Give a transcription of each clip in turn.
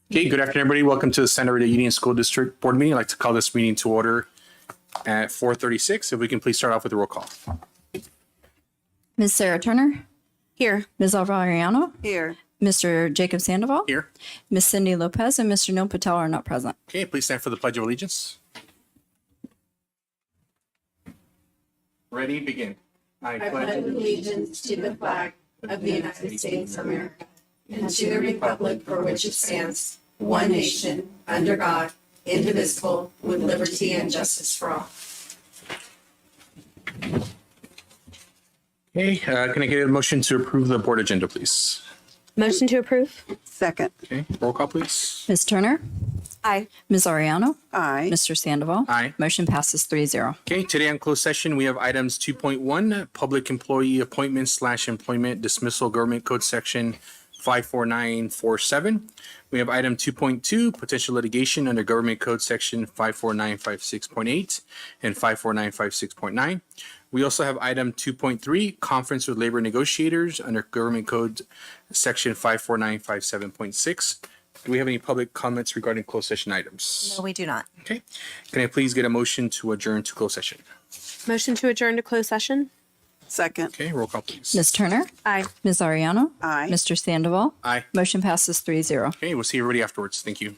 Okay, good afternoon, everybody. Welcome to the Santa Rita Union School District Board meeting. I'd like to call this meeting to order at 4:36. If we can please start off with a roll call. Ms. Sarah Turner, Here. Ms. Alvariano, Here. Mr. Jacob Sandoval, Here. Ms. Cindy Lopez, and Mr. Neil Patel are not present. Okay, please stand for the Pledge of Allegiance. Ready, begin. I pledge allegiance to the flag of the United States of America and to the republic for which it stands, one nation, under God, indivisible, with liberty and justice for all. Okay, can I get a motion to approve the board agenda, please? Motion to approve? Second. Okay, roll call, please. Ms. Turner, Aye. Ms. Ariano, Aye. Mr. Sandoval. Aye. Motion passes 3-0. Okay, today on closed session, we have items 2.1, public employee appointment/employment dismissal, government code section 54947. We have item 2.2, potential litigation under government code section 54956.8 and 54956.9. We also have item 2.3, conference with labor negotiators under government code section 54957.6. Do we have any public comments regarding closed session items? No, we do not. Okay. Can I please get a motion to adjourn to closed session? Motion to adjourn to closed session? Second. Okay, roll call, please. Ms. Turner, Aye. Ms. Ariano, Aye. Mr. Sandoval. Aye. Motion passes 3-0. Okay, we'll see everybody afterwards. Thank you.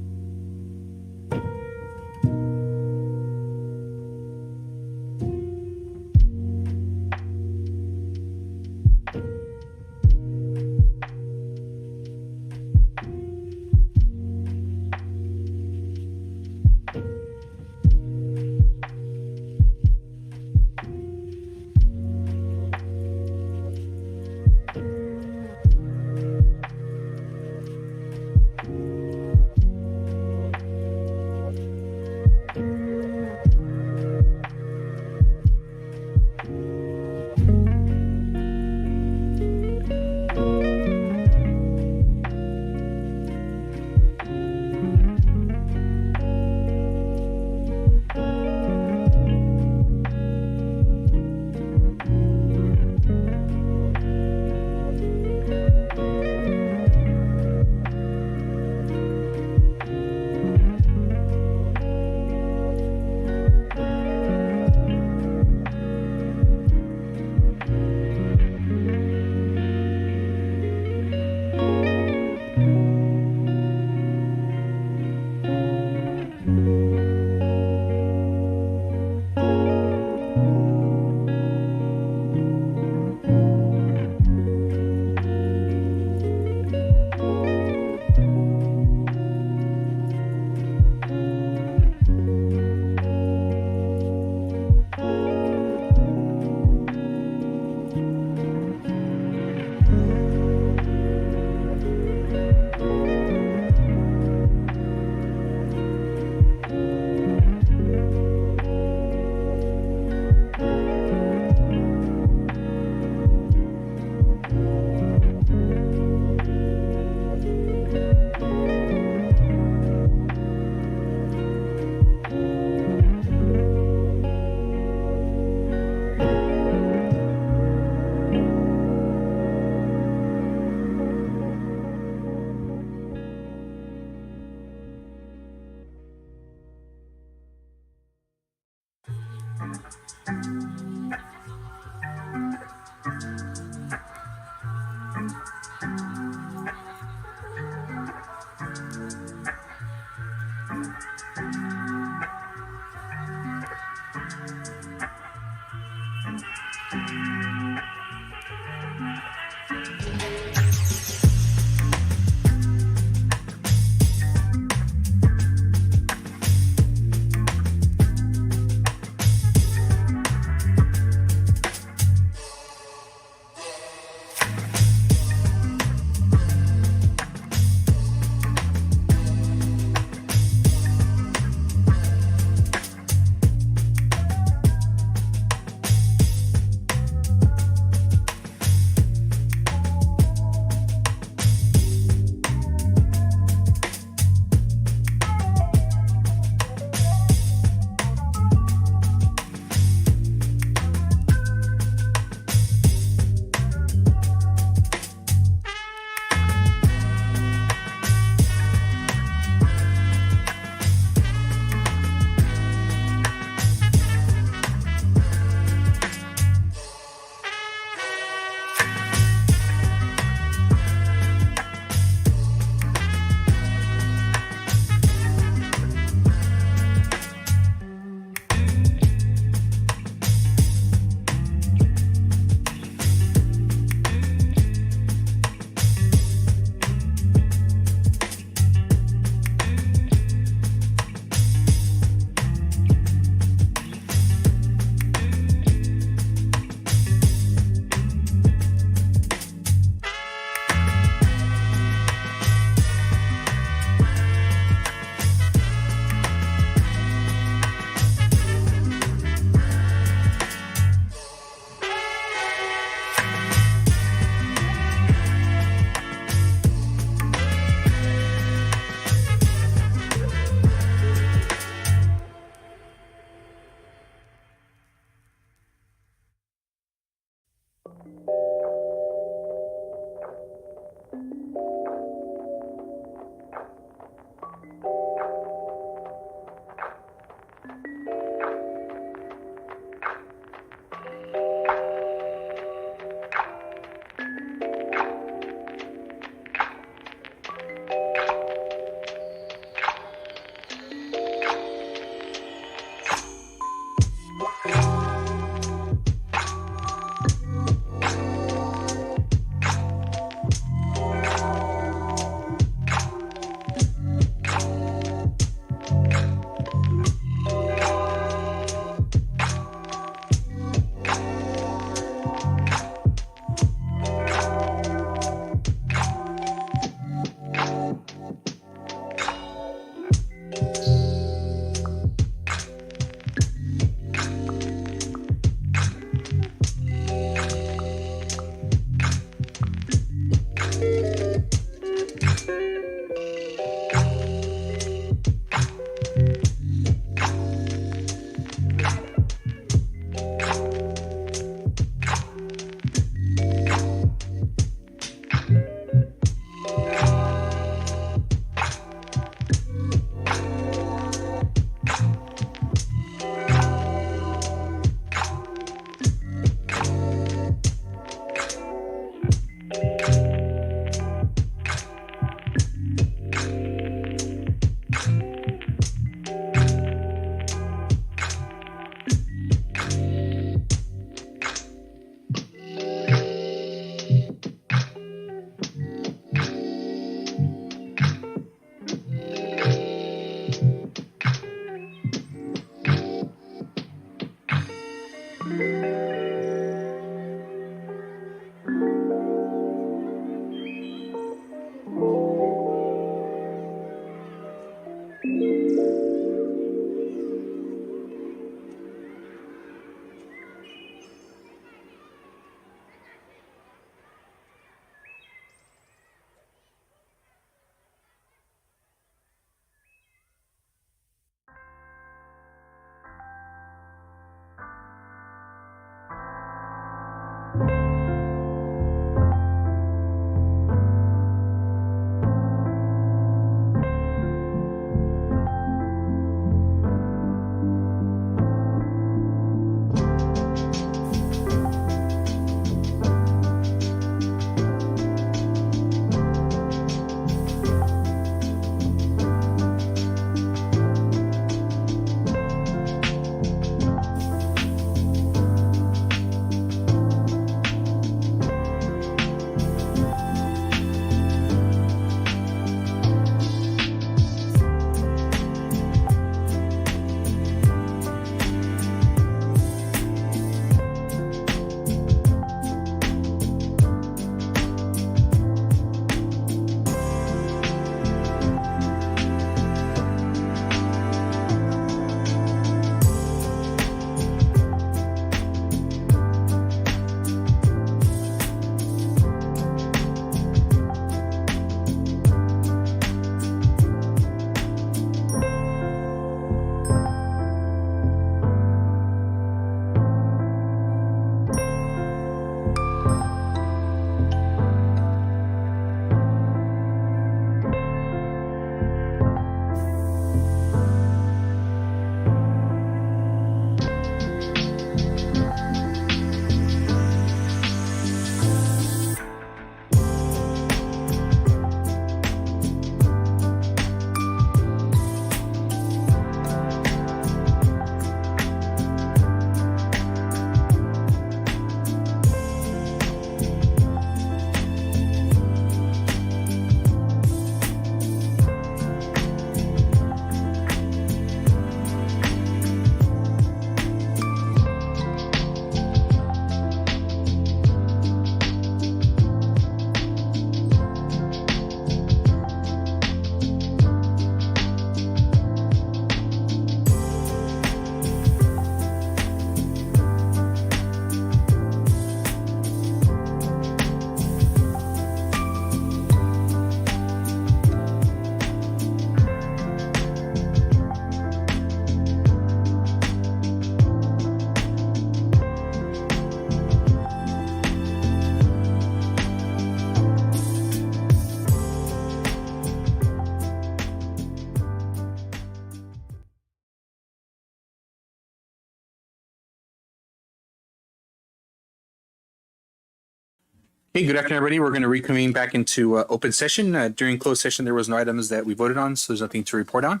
Hey, good afternoon, everybody. We're going to reconvene back into open session. During closed session, there was no items that we voted on, so there's nothing to report on.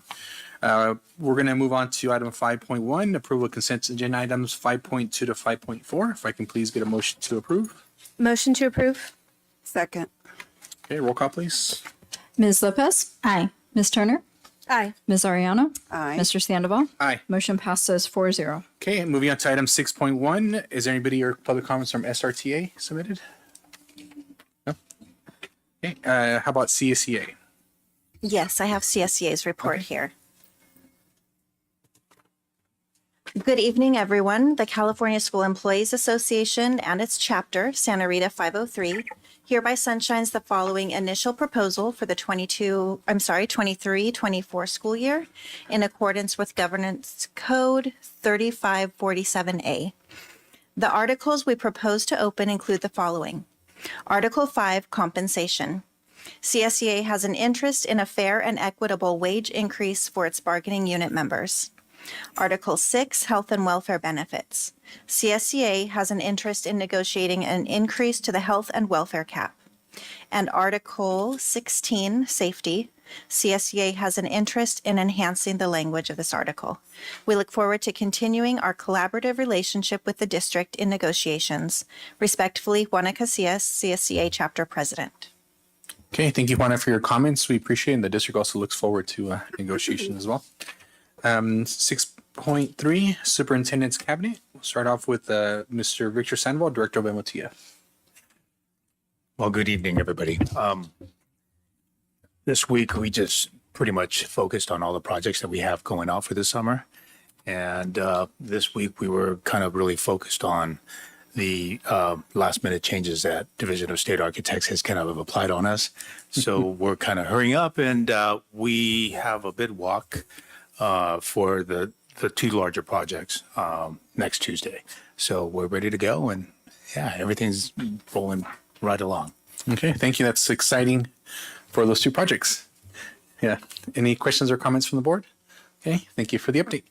We're going to move on to item 5.1, approval of consent agenda items 5.2 to 5.4. If I can please get a motion to approve. Motion to approve? Second. Okay, roll call, please. Ms. Lopez? Aye. Ms. Turner? Aye. Ms. Ariano? Aye. Mr. Sandoval? Aye. Motion passes 4-0. Okay, moving on to item 6.1. Is there anybody or public comments from SRTA submitted? No? Okay, how about CSEA? Yes, I have CSEA's report Okay. here. Good evening, everyone. The California School Employees Association and its chapter, Santa Rita 503, hereby sunshines the following initial proposal for the 23-24 school year in accordance with Governance Code 3547A. The articles we propose to open include the following. Article 5, Compensation. CSEA has an interest in a fair and equitable wage increase for its bargaining unit members. Article 6, Health and Welfare Benefits. CSEA has an interest in negotiating an increase to the health and welfare cap. And Article 16, Safety. CSEA has an interest in enhancing the language of this article. We look forward to continuing our collaborative relationship with the district in negotiations. Respectfully, Juana Casillas, CSEA Chapter President. Okay, thank you, Juana, for your comments. We appreciate it, and the district also looks forward to negotiations as well. 6.3, Superintendent's Cabinet. We'll start off with Mr. Victor Sandoval, Director of MOTF. Well, good evening, everybody. This week, we just pretty much focused on all the projects that we have going out for the summer. And this week, we were kind of really focused on the last minute changes that Division of State Architects has kind of applied on us. So we're kind of hurrying up, and we have a bid walk for the two larger projects next Tuesday. So we're ready to go, and yeah, everything's rolling right along. Okay, thank you. That's exciting for those two projects. Yeah. Any questions or comments from the board? Okay, thank you for the update.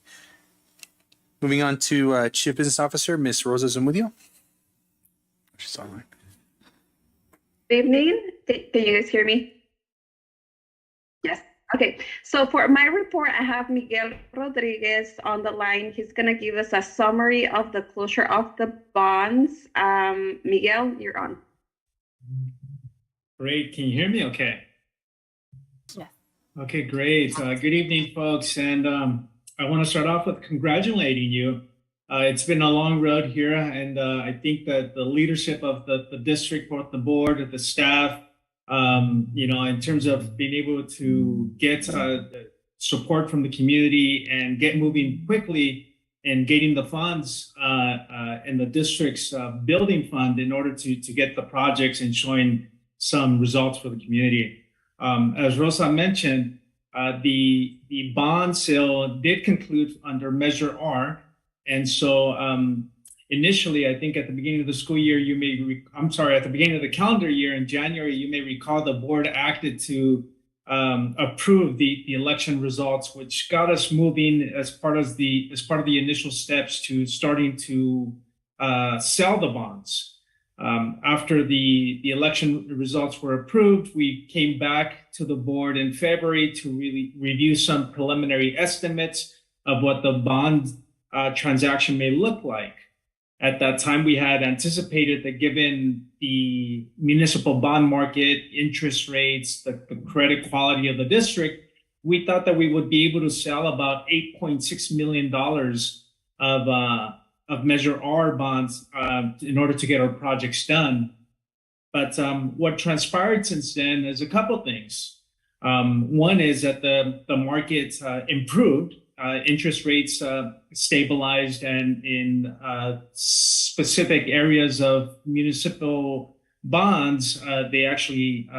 Moving on to Chief Business Officer, Ms. Rosa Zamudio. She's online. Good evening. Can you guys hear me? Yes. Okay. So for my report, I have Miguel Rodriguez on the line. He's going to give us a summary of the closure of the bonds. Miguel, you're on. Great. Can you hear me okay? Yeah. Okay, great. Good evening, folks. And I want to start off with congratulating you. It's been a long road here, and I think that the leadership of the district, both the board, the staff, in terms of being able to get support from the community and get moving quickly and getting the funds in the district's building fund in order to get the projects and showing some results for the community. As Rosa mentioned, the bond sale did conclude under Measure R. And so initially, I think at the beginning of the school year, at the beginning of the calendar year in January, you may recall the board acted to approve the election results, which got us moving as part of the initial steps to starting to sell the bonds. After the election results were approved, we came back to the board in February to really review some preliminary estimates of what the bond transaction may look like. At that time, we had anticipated that given the municipal bond market, interest rates, the credit quality of the district, we thought that we would be able to sell about $8.6 million of Measure R bonds in order to get our projects done. But what transpired since then is a couple things. One is that the market improved. Interest rates stabilized, and in specific areas of municipal bonds, they actually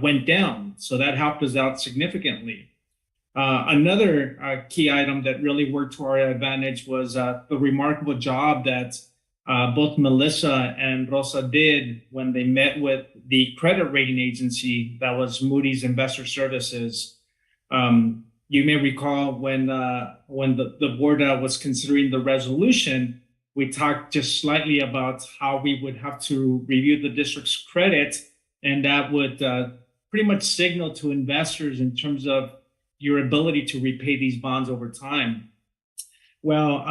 went down. So that helped us out significantly. Another key item that really worked to our advantage was the remarkable job that both Melissa and Rosa did when they met with the credit rating agency, that was Moody's Investor Services. You may recall when the board was considering the resolution, we talked just slightly about how we would have to review the district's credit, and that would pretty much signal to investors in terms of your ability to repay these bonds over time. Well,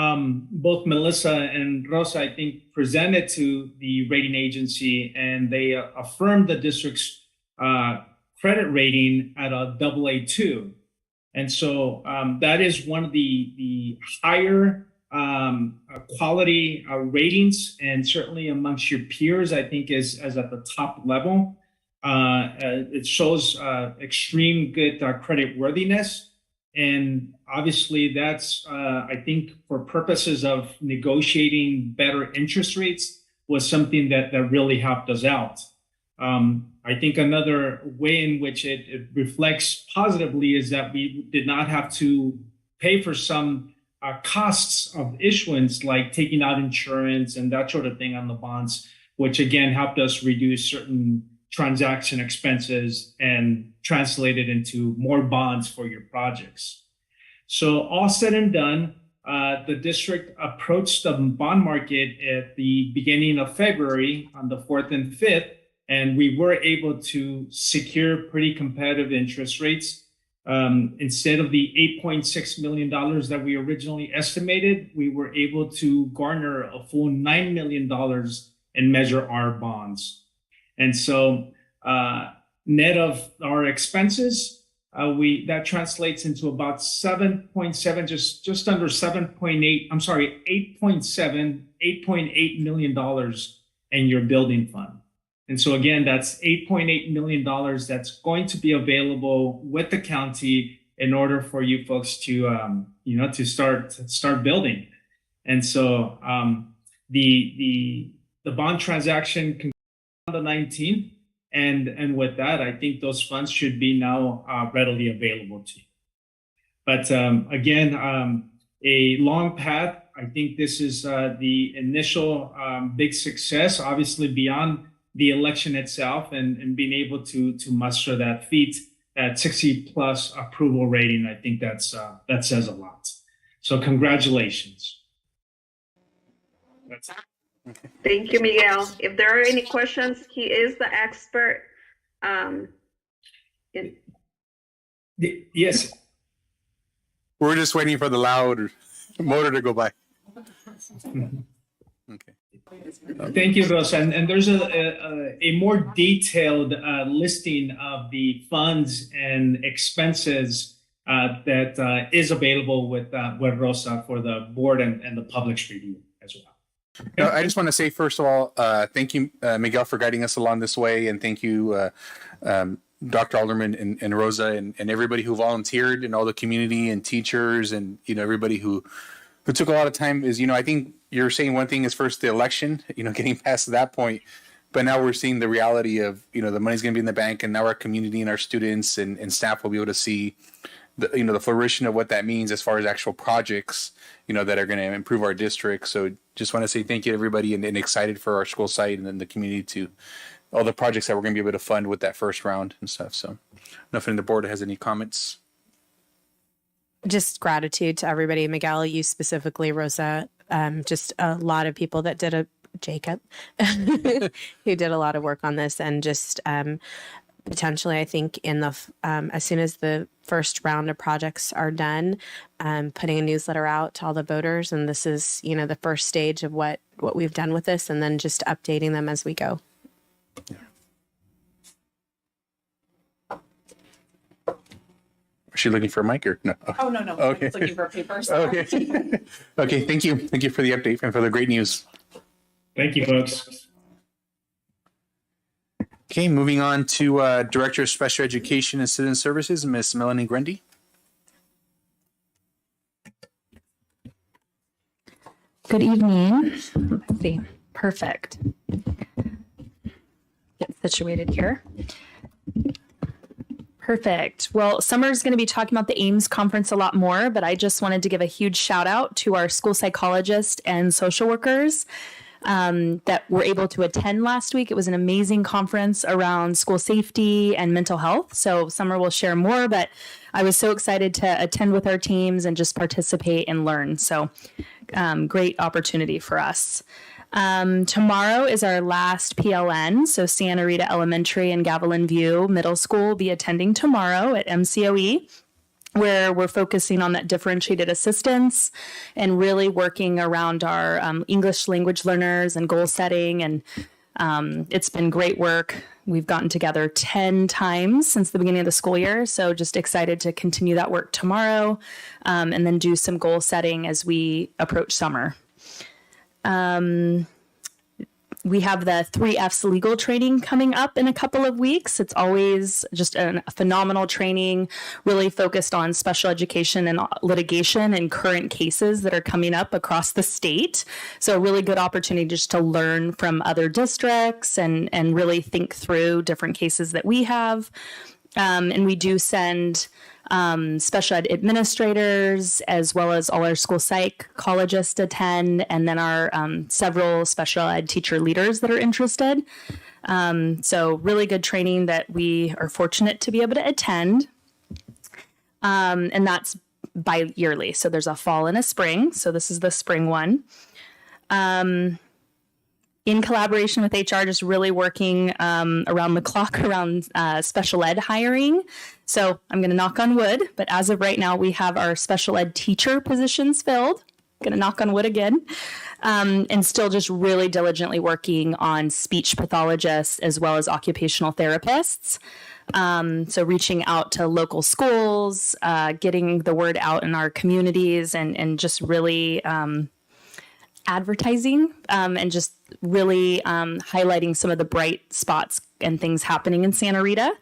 both Melissa and Rosa, I think, presented to the rating agency, and they affirmed the district's credit rating at a AA2. And so that is one of the higher quality ratings, and certainly amongst your peers, I think is at the top level. It shows extreme good credit worthiness. And obviously that's, I think for purposes of negotiating better interest rates was something that really helped us out. I think another way in which it reflects positively is that we did not have to pay for some costs of issuance, like taking out insurance and that sort of thing on the bonds, which again helped us reduce certain transaction expenses and translate it into more bonds for your projects. So all said and done, the district approached the bond market at the beginning of February on the 4th and 5th, and we were able to secure pretty competitive interest rates. Instead of the $8.6 million that we originally estimated, we were able to garner a full $9 million in Measure R bonds. And so net of our expenses, that translates into about 7.7, just under 7.8, I'm sorry, $8.8 million in your building fund. And so again, that's $8.8 million that's going to be available with the county in order for you folks to, to start building. And so the bond transaction can on the 19th, and with that, I think those funds should be now readily available to you. But again, a long path. I think this is the initial big success, obviously beyond the election itself, and being able to muster that feat at 60+ approval rating. I think that says a lot. So congratulations. That's it. Okay. Thank you, Miguel. If there are any questions, he is the expert. Yes. We're just waiting for the loud motor to go by. Okay. Thank you, Rosa. And there's a more detailed listing of the funds and expenses that is available with Rosa for the board and the public's review as well. No, I just want to say, first of all, thank you, Miguel, for guiding us along this way. And thank you, Dr. Alderman and Rosa and everybody who volunteered, and all the community and teachers and, everybody who took a lot of time. Is, I think you're saying one thing is first the election, getting past that point. But now we're seeing the reality of, the money's going to be in the bank, and now our community and our students and staff will be able to see the flourishing of what that means as far as actual projects, that are going to improve our district. So just want to say thank you to everybody, and excited for our school site and then the community to all the projects that we're going to be able to fund with that first round and stuff. So nothing the board has any comments. Just gratitude to everybody. Miguel, you specifically, Rosa, just a lot of people that did Jacob, who did a lot of work on this, and just potentially, I think in the as soon as the first round of projects are done, putting a newsletter out to all the voters, and this is the first stage of what we've done with this, and then just updating them as we go. Yeah. Is she looking for a mic or no? Oh, no. Okay. I was looking for papers. Okay. Okay. Thank you. Thank you for the update and for the great news. Thank you, folks. Okay, moving on to Director of Special Education and Citizen Services, Ms. Melanie Grundy. Good evening. Let's see. Perfect. Get situated here. Perfect. Well, Summer's going to be talking about the AIMS conference a lot more, but I just wanted to give a huge shout out to our school psychologists and social workers. that were able to attend last week. It was an amazing conference around school safety and mental health. So Summer will share more, but I was so excited to attend with our teams and just participate and learn. So great opportunity for us. Tomorrow is our last PLN. So Santa Rita Elementary and Gavilan View Middle School will be attending tomorrow at MCOE, where we're focusing on that differentiated assistance and really working around our English language learners and goal setting. And it's been great work. We've gotten together 10 times since the beginning of the school year. So just excited to continue that work tomorrow and then do some goal setting as we approach summer. We have the 3F's legal training coming up in a couple of weeks. It's always just a phenomenal training, really focused on special education and litigation and current cases that are coming up across the state. So a really good opportunity just to learn from other districts and really think through different cases that we have. And we do send special ed administrators, as well as all our school psychologists attend, and then our several special ed teacher leaders that are interested. So really good training that we are fortunate to be able to attend. And that's bi-yearly. So there's a fall and a spring. So this is the spring one. In collaboration with HR, just really working around the clock around special ed hiring. So I'm going to knock on wood, but as of right now, we have our special ed teacher positions filled. Going to knock on wood again. And still just really diligently working on speech pathologists as well as occupational therapists. So reaching out to local schools, getting the word out in our communities, and just really advertising and just really highlighting some of the bright spots and things happening in Santa Rita.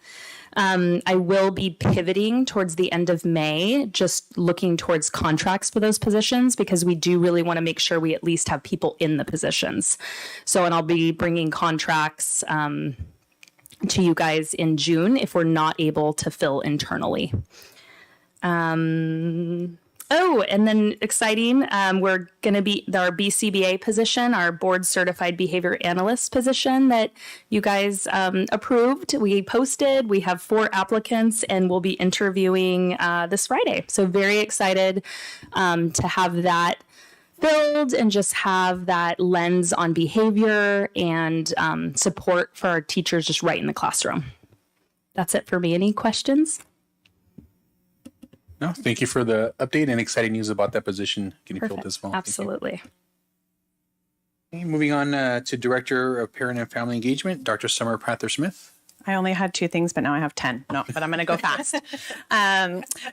I will be pivoting towards the end of May, just looking towards contracts for those positions, because we do really want to make sure we at least have people in the positions. So, and I'll be bringing contracts to you guys in June if we're not able to fill internally. Oh, and then exciting, we're going to be our BCBA position, our board certified behavior analyst position that you guys approved. We posted, we have 4 applicants, and we'll be interviewing this Friday. So very excited to have that filled and just have that lens on behavior and support for our teachers just right in the classroom. That's it for me. Any questions? No, thank you for the update and exciting news about that position getting filled as well. Absolutely. Okay, moving on to Director of Parent and Family Engagement, Dr. Summer Prather-Smith. I only had 2 things, but now I have 10. No, but I'm going to go fast.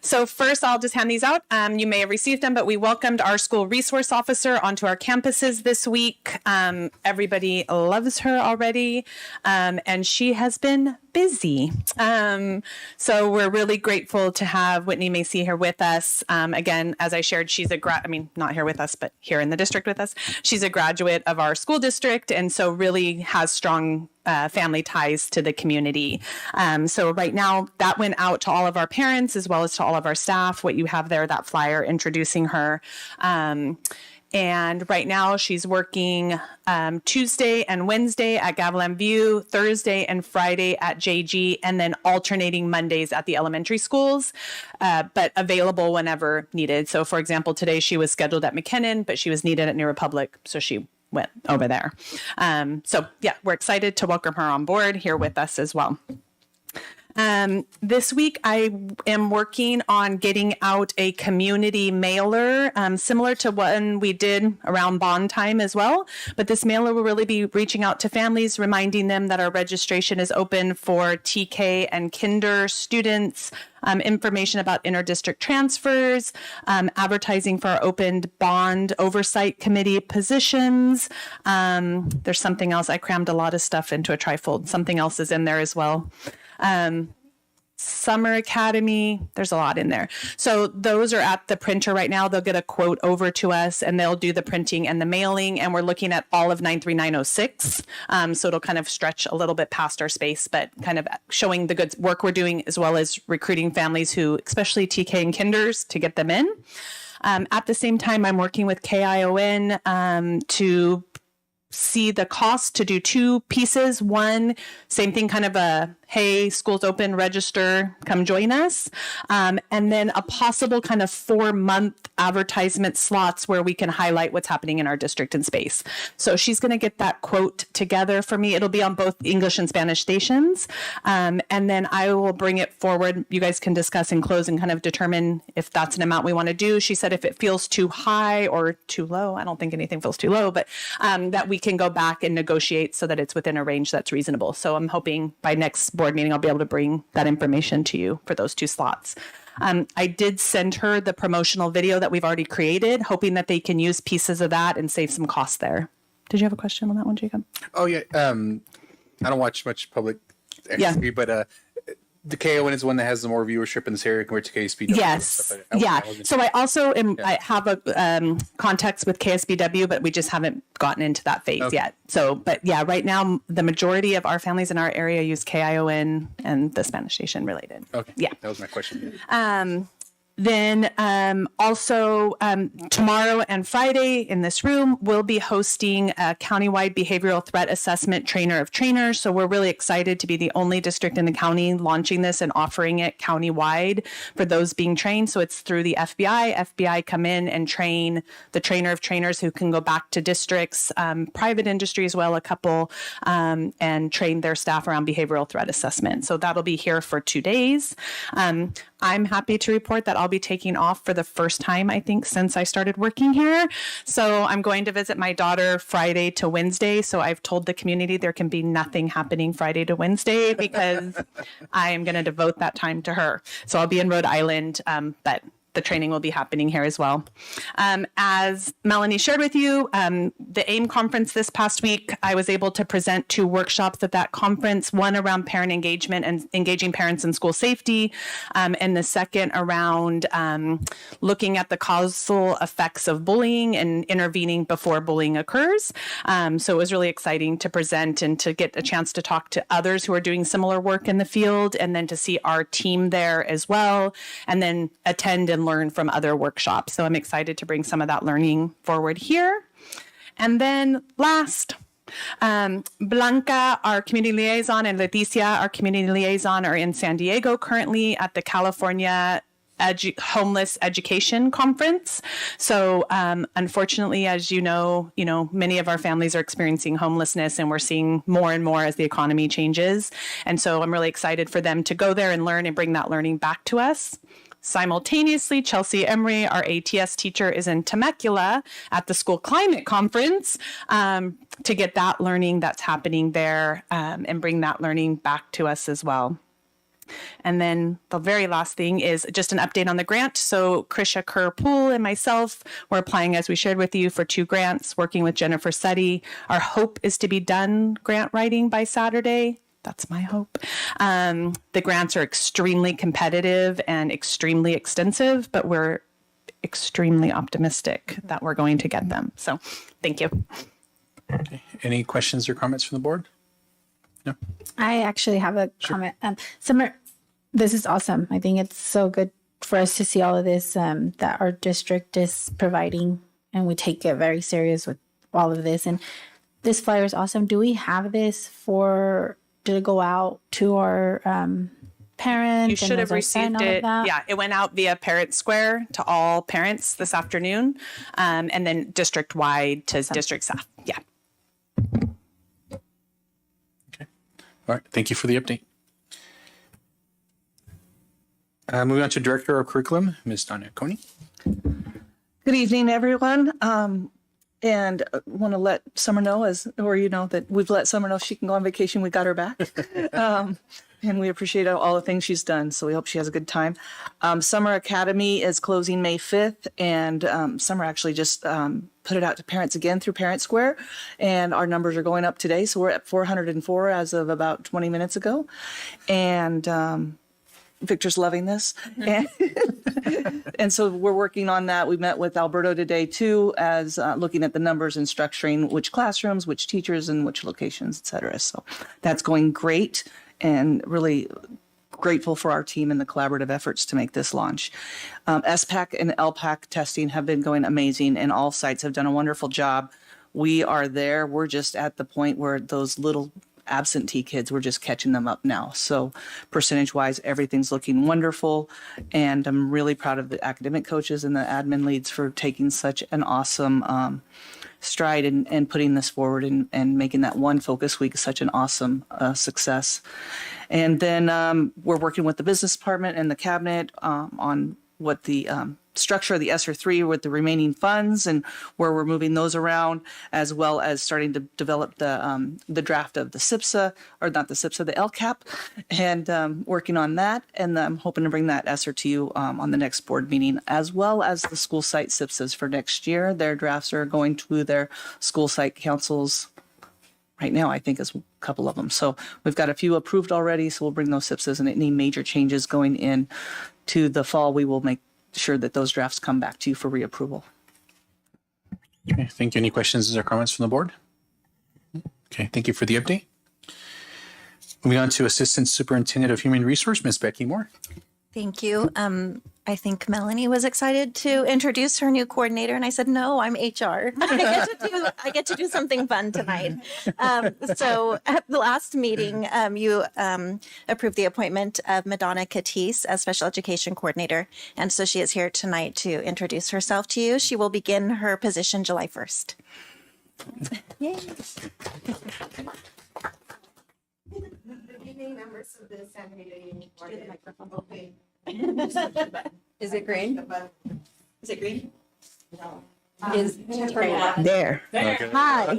So first, I'll just hand these out. You may have received them, but we welcomed our school resource officer onto our campuses this week. Everybody loves her already, and she has been busy. So we're really grateful to have Whitney Macy here with us. Again, as I shared, she's not here with us, but here in the district with us. She's a graduate of our school district, and so really has strong family ties to the community. So right now that went out to all of our parents as well as to all of our staff. What you have there, that flyer introducing her. And right now she's working Tuesday and Wednesday at Gavilan View, Thursday and Friday at JG, and then alternating Mondays at the elementary schools, but available whenever needed. So for example, today she was scheduled at McKinnon, but she was needed at New Republic, so she went over there. So yeah, we're excited to welcome her on board here with us as well. This week, I am working on getting out a community mailer, similar to one we did around bond time as well. But this mailer will really be reaching out to families, reminding them that our registration is open for TK and Kinder students, information about interdistrict transfers, advertising for our opened bond oversight committee positions. There's something else. I crammed a lot of stuff into a trifold. Something else is in there as well. Summer Academy, there's a lot in there. So those are at the printer right now. They'll get a quote over to us and they'll do the printing and the mailing. And we're looking at all of 93906. So it'll kind of stretch a little bit past our space, but kind of showing the good work we're doing as well as recruiting families who, especially TK and Kinders, to get them in. At the same time, I'm working with KION to see the cost to do two pieces. One, same thing, kind of a, hey, school's open, register, come join us. And then a possible kind of 4-month advertisement slots where we can highlight what's happening in our district and space. So she's going to get that quote together for me. It'll be on both English and Spanish stations. And then I will bring it forward. You guys can discuss and close and kind of determine if that's an amount we want to do. She said if it feels too high or too low, I don't think anything feels too low, but that we can go back and negotiate so that it's within a range that's reasonable. So I'm hoping by next board meeting, I'll be able to bring that information to you for those two slots. I did send her the promotional video that we've already created, hoping that they can use pieces of that and save some costs there. Did you have a question on that one, Jacob? Oh yeah. I don't watch much public XP, but the KON is one that has the more viewership in this area compared to KSPW. Yes. So I also I have a contacts with KSBW, but we just haven't gotten into that phase yet. So, but yeah, right now the majority of our families in our area use KION and the Spanish station related. Okay. Yeah. That was my question. Then also tomorrow and Friday in this room, we'll be hosting a countywide behavioral threat assessment trainer of trainers. So we're really excited to be the only district in the county launching this and offering it countywide for those being trained. So it's through the FBI. FBI come in and train the trainer of trainers who can go back to districts, private industry as well, a couple, and train their staff around behavioral threat assessment. So that'll be here for 2 days. I'm happy to report that I'll be taking off for the first time, I think, since I started working here. So I'm going to visit my daughter Friday to Wednesday. So I've told the community there can be nothing happening Friday to Wednesday because I am going to devote that time to her. So I'll be in Rhode Island, but the training will be happening here as well. As Melanie shared with you, the AIM conference this past week, I was able to present 2 workshops at that conference, one around parent engagement and engaging parents in school safety, and the second around looking at the causal effects of bullying and intervening before bullying occurs. So it was really exciting to present and to get a chance to talk to others who are doing similar work in the field, and then to see our team there as well, and then attend and learn from other workshops. So I'm excited to bring some of that learning forward here. And then last, Blanca, our community liaison, and Leticia, our community liaison, are in San Diego currently at the California Homeless Education Conference. So unfortunately, as you know, many of our families are experiencing homelessness, and we're seeing more and more as the economy changes. And so I'm really excited for them to go there and learn and bring that learning back to us. Simultaneously, Chelsea Emery, our ATS teacher, is in Temecula at the School Climate Conference to get that learning that's happening there and bring that learning back to us as well. And then the very last thing is just an update on the grant. So Krisha Kerr-Poole and myself, we're applying, as we shared with you, for 2 grants, working with Jennifer Suddy. Our hope is to be done grant writing by Saturday. That's my hope. The grants are extremely competitive and extremely extensive, but we're extremely optimistic that we're going to get them. So thank you. Okay. Any questions or comments from the board? No. I actually have a comment. Summer, this is awesome. I think it's so good for us to see all of this that our district is providing, and we take it very serious with all of this. And this flyer is awesome. Do we have this to go out to our parents? You should have received it. Yeah, it went out via Parent Square to all parents this afternoon, and then district-wide to district staff. Yeah. Okay. All right. Thank you for the update. Moving on to Director of Curriculum, Ms. Donna Coney. Good evening, everyone. And want to let Summer know that we've let Summer know she can go on vacation. We got her back. And we appreciate all the things she's done. So we hope she has a good time. Summer Academy is closing May 5th. And Summer actually just put it out to parents again through Parent Square. And our numbers are going up today. So we're at 404 as of about 20 minutes ago. And Victor's loving this. And so we're working on that. We met with Alberto today too, as looking at the numbers and structuring which classrooms, which teachers, and which locations, et cetera. So that's going great, and really grateful for our team and the collaborative efforts to make this launch. SPAC and LPAC testing have been going amazing, and all sites have done a wonderful job we are there. We're just at the point where those little absentee kids, we're just catching them up now. So percentage wise, everything's looking wonderful. And I'm really proud of the academic coaches and the admin leads for taking such an awesome stride and putting this forward and making that one focus week such an awesome success. And then we're working with the business department and the cabinet on what the structure of the SR3 with the remaining funds and where we're moving those around, as well as starting to develop the draft of the SIPSA, or not the SIPSA, the LCAP, and working on that. And I'm hoping to bring that SR to you on the next board meeting, as well as the school site SIPSAs for next year. Their drafts are going to their school site councils right now, I think, is a couple of them. So we've got a few approved already, so we'll bring those SIPSAs, and any major changes going in to the fall, we will make sure that those drafts come back to you for reapproval. Okay, thank you. Any questions or comments from the board? Okay, thank you for the update. Moving on to Assistant Superintendent of Human Resource, Ms. Becky Moore. Thank you. I think Melanie was excited to introduce her new coordinator, and I said, "No, I'm HR. I get to do something fun tonight." So at the last meeting, you approved the appointment of Madonna Catisse as Special Education Coordinator, and so she is here tonight to introduce herself to you. She will begin her position July 1st. Yay. Good evening, members of the San Diego Union Board. Okay. Is it green? Is it green? No. Is there. Hi.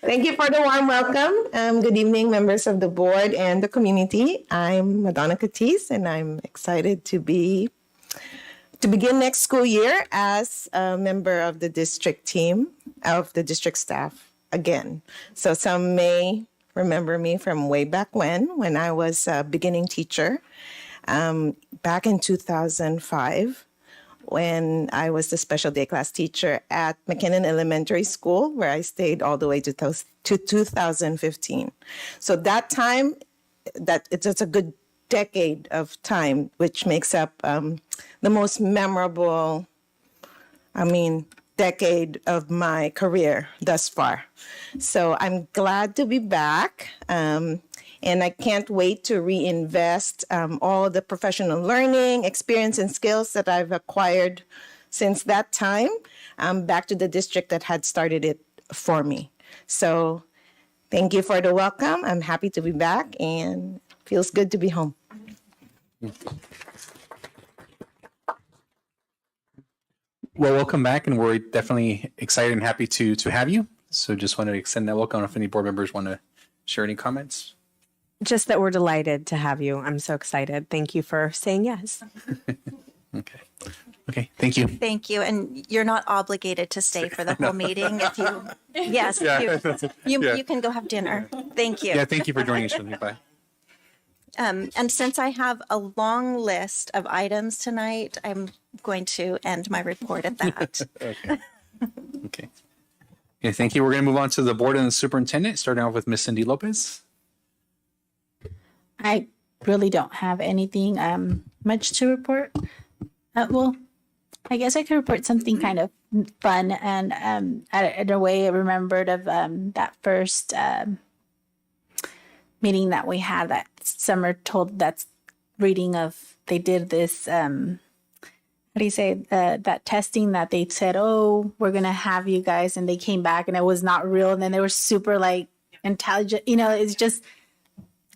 Thank you for the warm welcome. Good evening, members of the board and the community. I'm Madonna Catisse, and I'm excited to begin next school year as a member of the district team, of the district staff again. So some may remember me from way back when I was a beginning teacher. Back in 2005, when I was the special day class teacher at McKinnon Elementary School, where I stayed all the way to 2015. So that time, it's a good decade of time, which makes up the most memorable, decade of my career thus far. So I'm glad to be back. And I can't wait to reinvest all the professional learning, experience, and skills that I've acquired since that time back to the district that had started it for me. So thank you for the welcome. I'm happy to be back, and feels good to be home. Well, welcome back, and we're definitely excited and happy to have you. So just want to extend that welcome. If any board members want to share any comments. Just that we're delighted to have you. I'm so excited. Thank you for saying yes. Okay. Thank you. Thank you. And you're not obligated to stay for the whole meeting. If you, yes, you can go have dinner. Thank you. Yeah, thank you for joining us. Bye. And since I have a long list of items tonight, I'm going to end my report at that. Okay. Okay, thank you. We're going to move on to the board and the superintendent, starting off with Miss Cindy Lopez. I really don't have anything much to report. Well, I guess I could report something kind of fun, and in a way I remembered of that first meeting that we had that Summer told that reading of, they did this what do you say, that testing that they said, oh, we're gonna have you guys, and they came back and it was not real, and then they were super like intelligent, it's just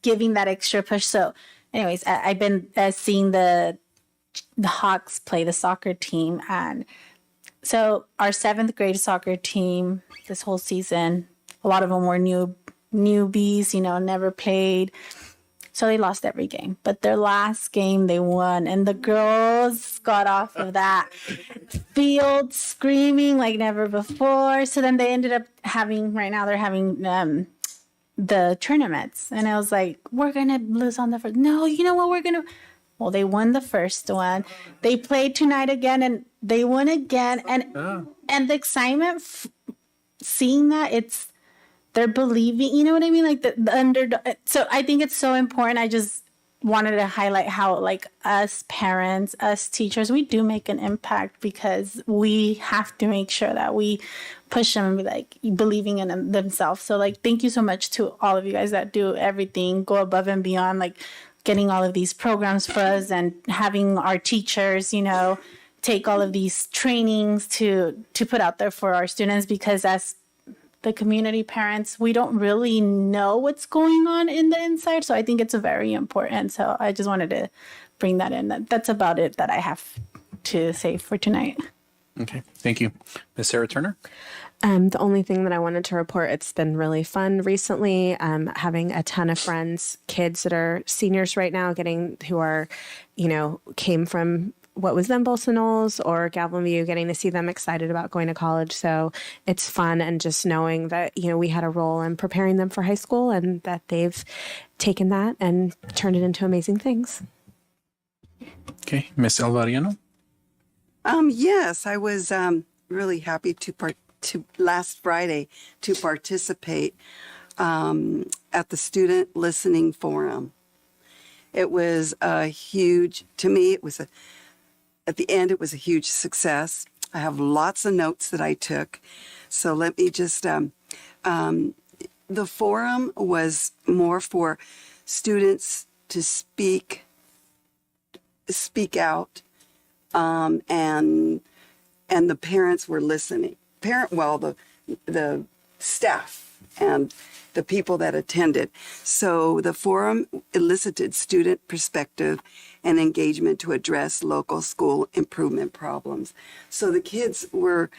giving that extra push. So anyways, I've been seeing the Hawks play the soccer team, and so our 7th grade soccer team this whole season, a lot of them were newbies, never played. So they lost every game, but their last game they won, and the girls got off of that field screaming like never before. So then they ended up having, right now they're having the tournaments, and I was like, we're gonna lose on the first. No, you know what, well, they won the first one. They played tonight again, and they won again, and the excitement, seeing that they're believing, you know what I mean? Like the underdog. So I think it's so important. wanted to highlight how like us parents, us teachers, we do make an impact because we have to make sure that we push them and be like believing in themselves. So like, thank you so much to all of you guys that do everything, go above and beyond, like getting all of these programs for us and having our teachers, you know, take all of these trainings to put out there for our students, because as the community parents, we don't really know what's going on in the inside. So I think it's very important. So I just wanted to bring that in. That's about it that I have to say for tonight. Okay, thank you. Ms. Sarah Turner? The only thing that I wanted to report, it's been really fun recently, having a ton of friends, kids that are seniors right now, who are, you know, came from what was then Bolsono's or Galvin View, getting to see them excited about going to college. So it's fun, and just knowing that, you know, we had a role in preparing them for high school and that they've taken that and turned it into amazing things. Okay, Ms. Alvariano? Yes, I was really happy to last Friday to participate at the Student Listening Forum. It was at the end, it was a huge success. I have lots of notes that I took. So let me just, the forum was more for students to speak out, and the parents were listening. The staff and the people that attended. So the forum elicited student perspective and engagement to address local school improvement problems. So the kids were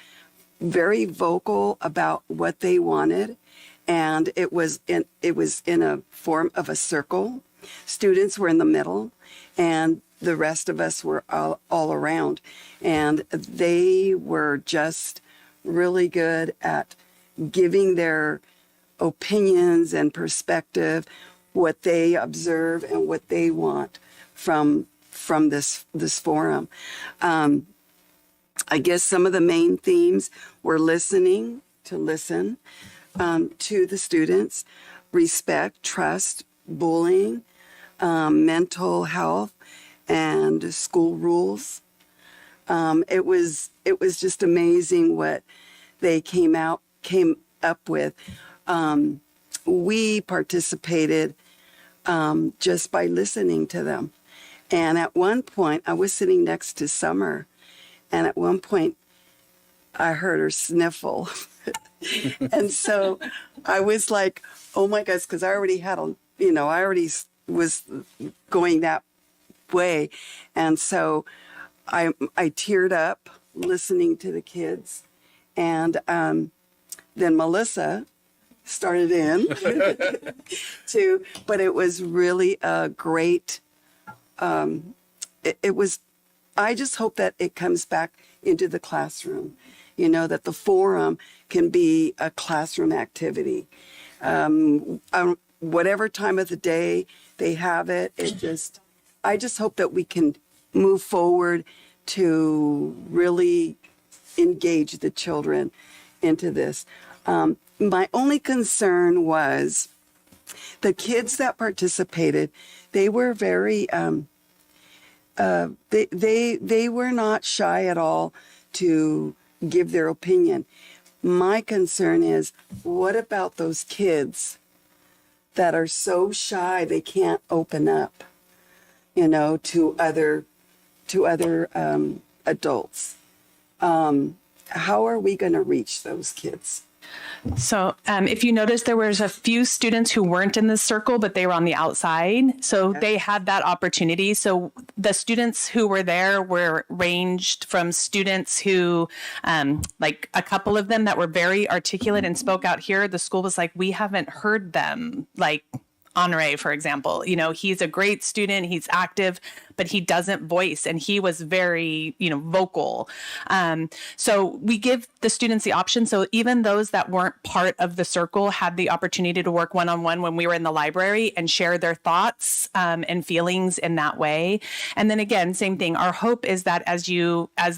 very vocal about what they wanted, and it was in a form of a circle. Students were in the middle, and the rest of us were all around, and they were just really good at giving their opinions and perspective, what they observe and what they want from this forum. I guess some of the main themes were listening to the students, respect, trust, bullying, mental health, and school rules. It was just amazing what they came up with. We participated just by listening to them. And at one point, I was sitting next to Summer, and at one point, I heard her sniffle. And so I was like, oh my gosh, because I already was going that way. And so I teared up listening to the kids. And then Melissa started in too, but it was really a great, I just hope that it comes back into the classroom, that the forum can be a classroom activity. Whatever time of the day they have it, I just hope that we can move forward to really engage the children into this. My only concern was the kids that participated, they were very, they were not shy at all to give their opinion. My concern is, what about those kids that are so shy they can't open up, to other adults? How are we going to reach those kids? So if you notice, there was a few students who weren't in this circle, but they were on the outside. So they had that opportunity. So the students who were there were ranged from students who, like a couple of them that were very articulate and spoke out here. The school was like, we haven't heard them, like Honore, for example. He's a great student. He's active, but he doesn't voice, and he was very, vocal. So we give the students the option. So even those that weren't part of the circle had the opportunity to work one-on-one when we were in the library and share their thoughts and feelings in that way. And then again, same thing. Our hope is that as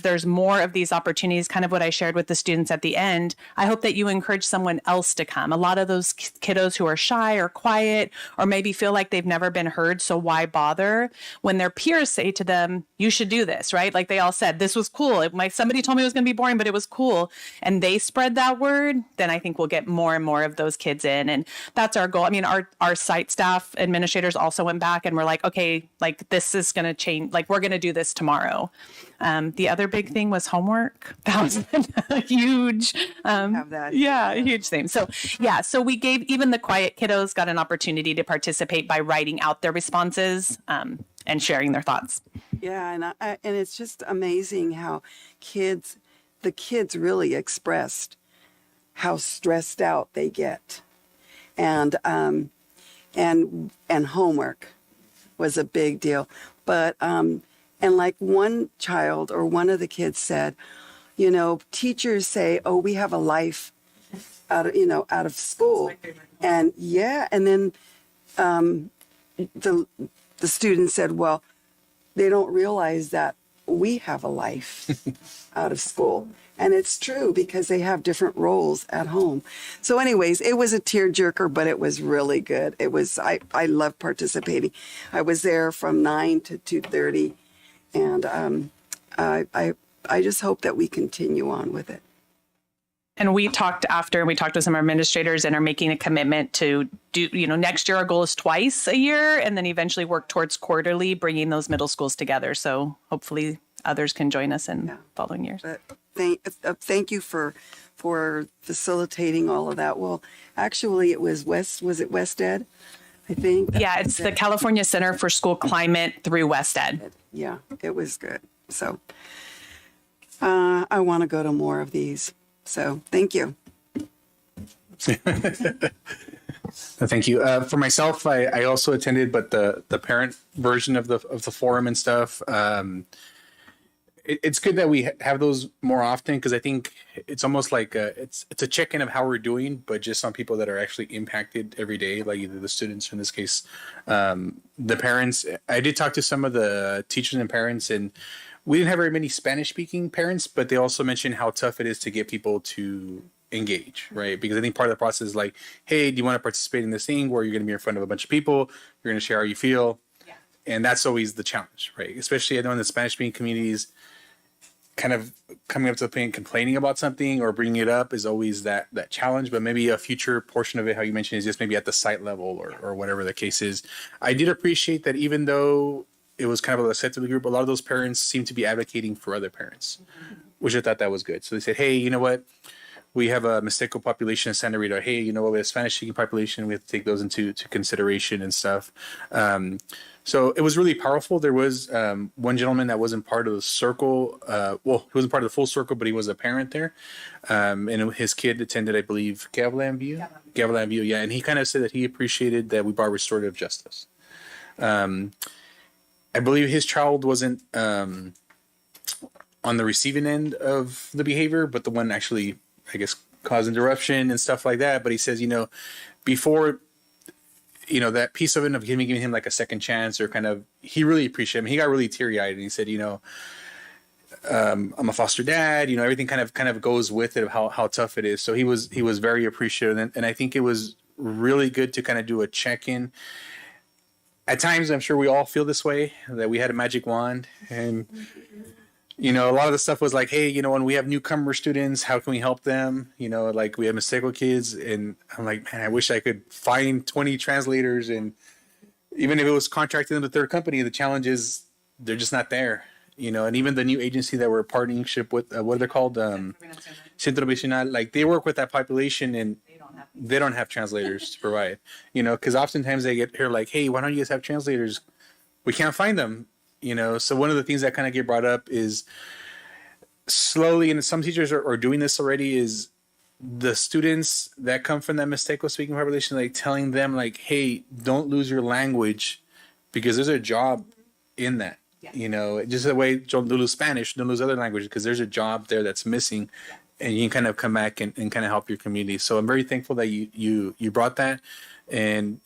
there's more of these opportunities, kind of what I shared with the students at the end, I hope that you encourage someone else to come. A lot of those kiddos who are shy or quiet or maybe feel like they've never been heard. So why bother when their peers say to them, you should do this, right? Like they all said, this was cool. Somebody told me it was going to be boring, but it was cool. And they spread that word, then I think we'll get more and more of those kids in. And that's our goal. I mean, our site staff administrators also went back and were like, okay, like this is going to change. Like we're going to do this tomorrow. The other big thing was homework. That was a huge, huge thing. So so we gave even the quiet kiddos got an opportunity to participate by writing out their responses and sharing their thoughts. Yeah, and it's just amazing how the kids really expressed how stressed out they get, and homework was a big deal, but and like one child or one of the kids said, teachers say, oh, we have a life out of school. And and then the student said, well, they don't realize that we have a life out of school. And it's true because they have different roles at home. So anyways, it was a tearjerker, but it was really good. I love participating. I was there from 9 to 2:30. And I just hope that we continue on with it. And we talked to some administrators and are making a commitment to do, next year our goal is twice a year and then eventually work towards quarterly, bringing those middle schools together. So hopefully others can join us in following years. Thank you for facilitating all of that. Well, actually it was West Ed? I think. Yeah, it's the California Center for School Climate through West Ed. Yeah, it was good. So I want to go to more of these. So thank you. Thank you. For myself, I also attended, but the parent version of the forum and stuff. It's good that we have those more often because I think it's almost like it's a check-in of how we're doing, but just on people that are actually impacted every day, like either the students or in this case, the parents. I did talk to some of the teachers and parents, and we didn't have very many Spanish-speaking parents, but they also mentioned how tough it is to get people to engage, right? Because I think part of the process is like, hey, do you want to participate in this thing where you're going to be in front of a bunch of people, you're going to share how you feel, and that's always the challenge, right? Especially I know in the Spanish-speaking communities, kind of coming up to the point complaining about something or bringing it up is always that challenge. But maybe a future portion of it, how you mentioned, is just maybe at the site level or whatever the case is. I did appreciate that even though it was kind of a set to the group, a lot of those parents seem to be advocating for other parents, which I thought that was good. So they said, hey, you know what? We have a Mixteco population in Santa Rita. Hey, you know what? We have a Spanish-speaking population. We have to take those into consideration and stuff. So it was really powerful. There was one gentleman that wasn't part of the circle. He wasn't part of the full circle, but he was a parent there. And his kid attended, I believe, Gavilan View, yeah. And he kind of said that he appreciated that we brought restorative justice. I believe his child wasn't on the receiving end of the behavior, but the one actually, I guess, caused interruption and stuff like that. But he says, before, that piece of it of giving him like a second chance or kind of, he really appreciated him. He got really teary eyed and he said, I'm a foster dad, everything kind of goes with it of how tough it is. So he was very appreciative. And I think it was really good to kind of do a check-in. At times, I'm sure we all feel this way, that we had a magic wand and, a lot of the stuff was like, hey, when we have newcomer students, how can we help them? Like we have Mixteco kids, and I'm like, man, I wish I could find 20 translators, and even if it was contracting them to third company, the challenge is they're just not there. And even the new agency that we're partnership with, what are they called? Centro Visional, like they work with that population, and they don't have translators to provide. Because oftentimes they get here like, hey, why don't you guys have translators? We can't find them. So one of the things that kind of get brought up is slowly, and some teachers are doing this already, is the students that come from that Mixteco speaking population, like telling them like, hey, don't lose your language because there's a job in that. Just the way don't lose Spanish, don't lose other languages, because there's a job there that's missing, and you can kind of come back and kind of help your community. So I'm very thankful that you brought that, and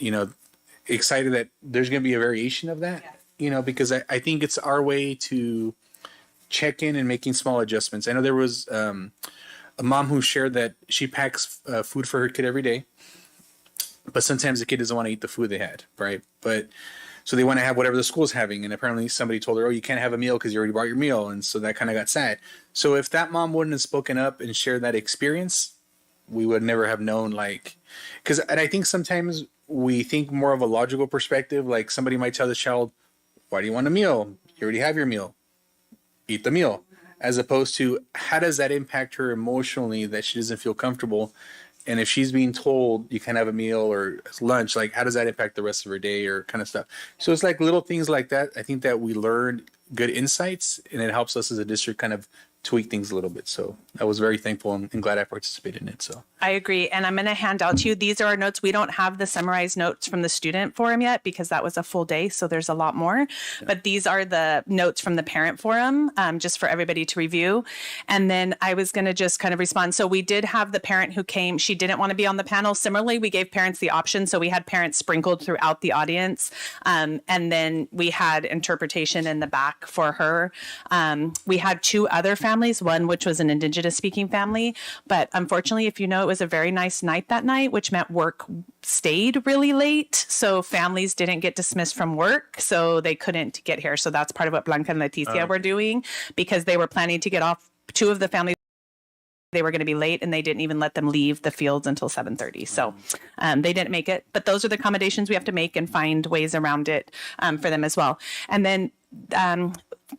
excited that there's going to be a variation of that. Because I think it's our way to check in and making small adjustments. I know there was a mom who shared that she packs food for her kid every day, But sometimes the kid doesn't want to eat the food they had, right? But so they want to have whatever the school's having. And apparently somebody told her, oh, you can't have a meal because you already bought your meal. And so that kind of got sad. So if that mom wouldn't have spoken up and shared that experience, we would never have known, like, because, and I think sometimes we think more of a logical perspective. Like somebody might tell the child, why do you want a meal? You already have your meal. Eat the meal. As opposed to, how does that impact her emotionally that she doesn't feel comfortable? And if she's being told you can't have a meal or lunch, like how does that impact the rest of her day or kind of stuff? So it's like little things like that. I think that we learned good insights, and it helps us as a district kind of tweak things a little bit. So I was very thankful and glad I participated in it. So I agree. And I'm going to hand out to you. These are our notes. We don't have the summarized notes from the student forum yet because that was a full day. So there's a lot more. But these are the notes from the parent forum, just for everybody to review. And then I was going to just kind of respond. So we did have the parent who came. She didn't want to be on the panel. Similarly, we gave parents the option. So we had parents sprinkled throughout the audience. And then we had interpretation in the back for her. We had two other families, one which was an Indigenous speaking family. But unfortunately, if you know, it was a very nice night that night, which meant work stayed really late. So families didn't get dismissed from work, so they couldn't get here. So that's part of what Blanca and Leticia were doing, because they were planning to get off. Two of the families, they were going to be late, and they didn't even let them leave the fields until 7:30. So they didn't make it. But those are the accommodations we have to make and find ways around it for them as well. And then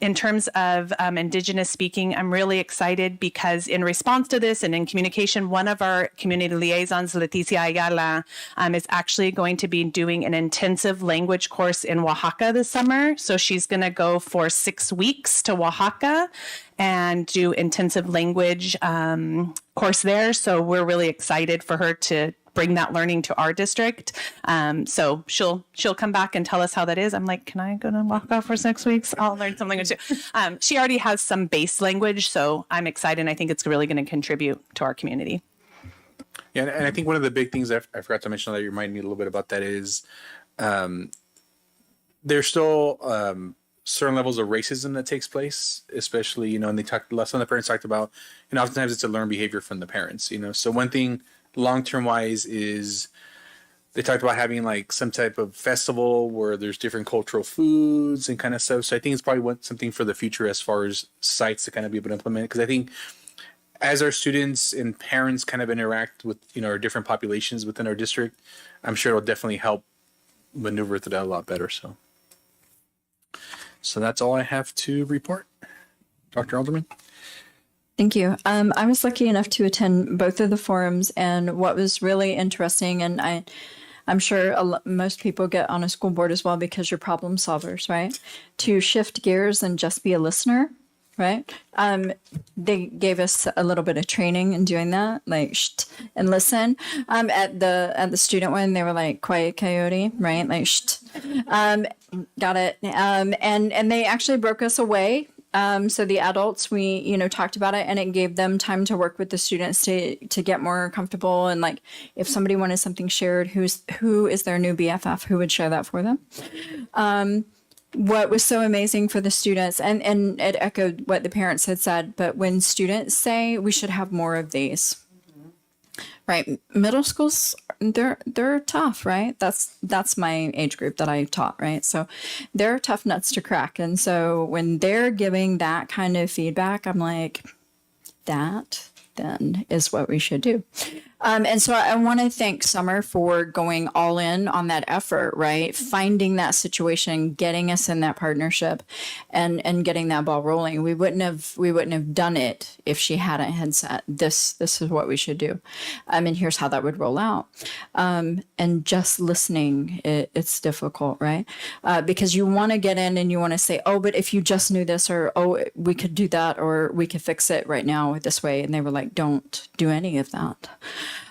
in terms of Indigenous speaking, I'm really excited because in response to this and in communication, one of our community liaisons, Leticia Ayala, is actually going to be doing an intensive language course in Oaxaca this summer. So she's going to go for 6 weeks to Oaxaca and do intensive language course there. So we're really excited for her to bring that learning to our district. So she'll come back and tell us how that is. I'm like, can I go to Oaxaca for 6 weeks? I'll learn some language too. She already has some base language, so I'm excited. And I think it's really going to contribute to our community. yeah, and I think one of the big things I forgot to mention that you reminded me a little bit about that is there's still certain levels of racism that takes place, especially, you know, and some of the parents talked about, and oftentimes it's a learned behavior from the parents, you know. So one thing long-term wise is they talked about having like some type of festival where there's different cultural foods and kind of stuff. So I think it's probably something for the future as far as sites to kind of be able to implement. Because I think as our students and parents kind of interact with, you know, our different populations within our district, I'm sure it'll definitely help maneuver through that a lot better. So that's all I have to report. Dr. Alderman. Thank you. I was lucky enough to attend both of the forums, and what was really interesting, and I'm sure most people get on a school board as well because you're problem solvers, right? To shift gears and just be a listener, right? They gave us a little bit of training in doing that, like and listen. At the student one, they were like quiet coyote, right? Like got it. And they actually broke us away. So the adults, we, you know, talked about it, and it gave them time to work with the students to get more comfortable. And like, if somebody wanted something shared, who is their new BFF, who would share that for them? What was so amazing for the students, and it echoed what the parents had said, but when students say we should have more of these, right? Middle schools, they're tough, right? That's my age group that I taught, right? So they're tough nuts to crack. And so when they're giving that kind of feedback, I'm like, that then is what we should do. And so I want to thank Summer for going all in on that effort, right? Finding that situation, getting us in that partnership, and getting that ball rolling. We wouldn't have done it if she hadn't had said this is what we should do. And here's how that would roll out. And just listening, it's difficult, right? Because you want to get in and you want to say, oh, but if you just knew this, or oh, we could do that, or we could fix it right now this way. And they were like, don't do any of that.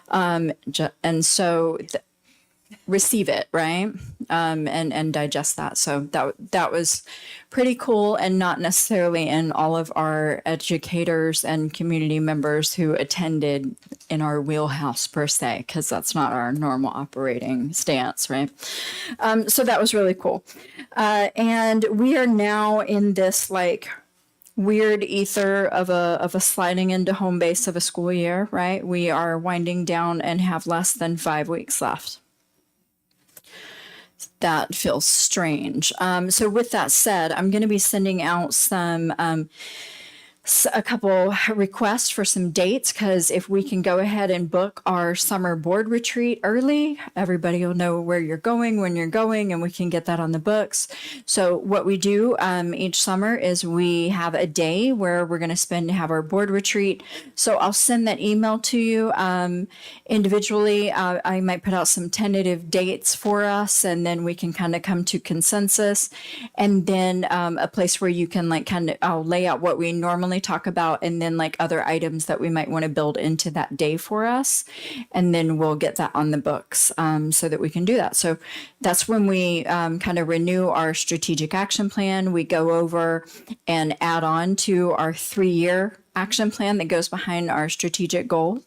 And so receive it, right? And digest that. So that was pretty cool, and not necessarily in all of our educators and community members who attended in our wheelhouse per se, because that's not our normal operating stance, right? So that was really cool. And we are now in this like weird ether of a sliding into home base of a school year, right? We are winding down and have less than 5 weeks left. that feels strange. So with that said, I'm going to be sending out a couple requests for some dates, because if we can go ahead and book our summer board retreat early, everybody will know where you're going, when you're going, and we can get that on the books. So what we do each summer is we have a day where we're going to have our board retreat. So I'll send that email to you individually. I might put out some tentative dates for us, and then we can kind of come to consensus, and then a place where you can I'll lay out what we normally talk about, and then other items that we might want to build into that day for us, and then we'll get that on the books so that we can do that. So that's when we kind of renew our strategic action plan. We go over and add on to our 3-year action plan that goes behind our strategic goal.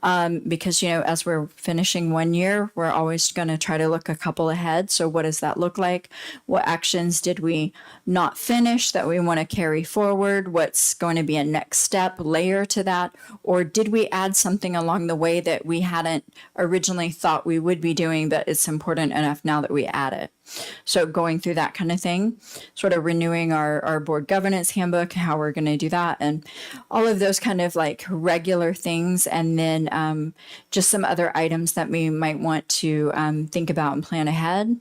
Because, as we're finishing 1 year, we're always going to try to look a couple ahead. So what does that look like? What actions did we not finish that we want to carry forward? What's going to be a next step layer to that? Or did we add something along the way that we hadn't originally thought we would be doing, but it's important enough now that we add it? So going through that kind of thing, sort of renewing our board governance handbook, how we're going to do that, and all of those kind of regular things. And then just some other items that we might want to think about and plan ahead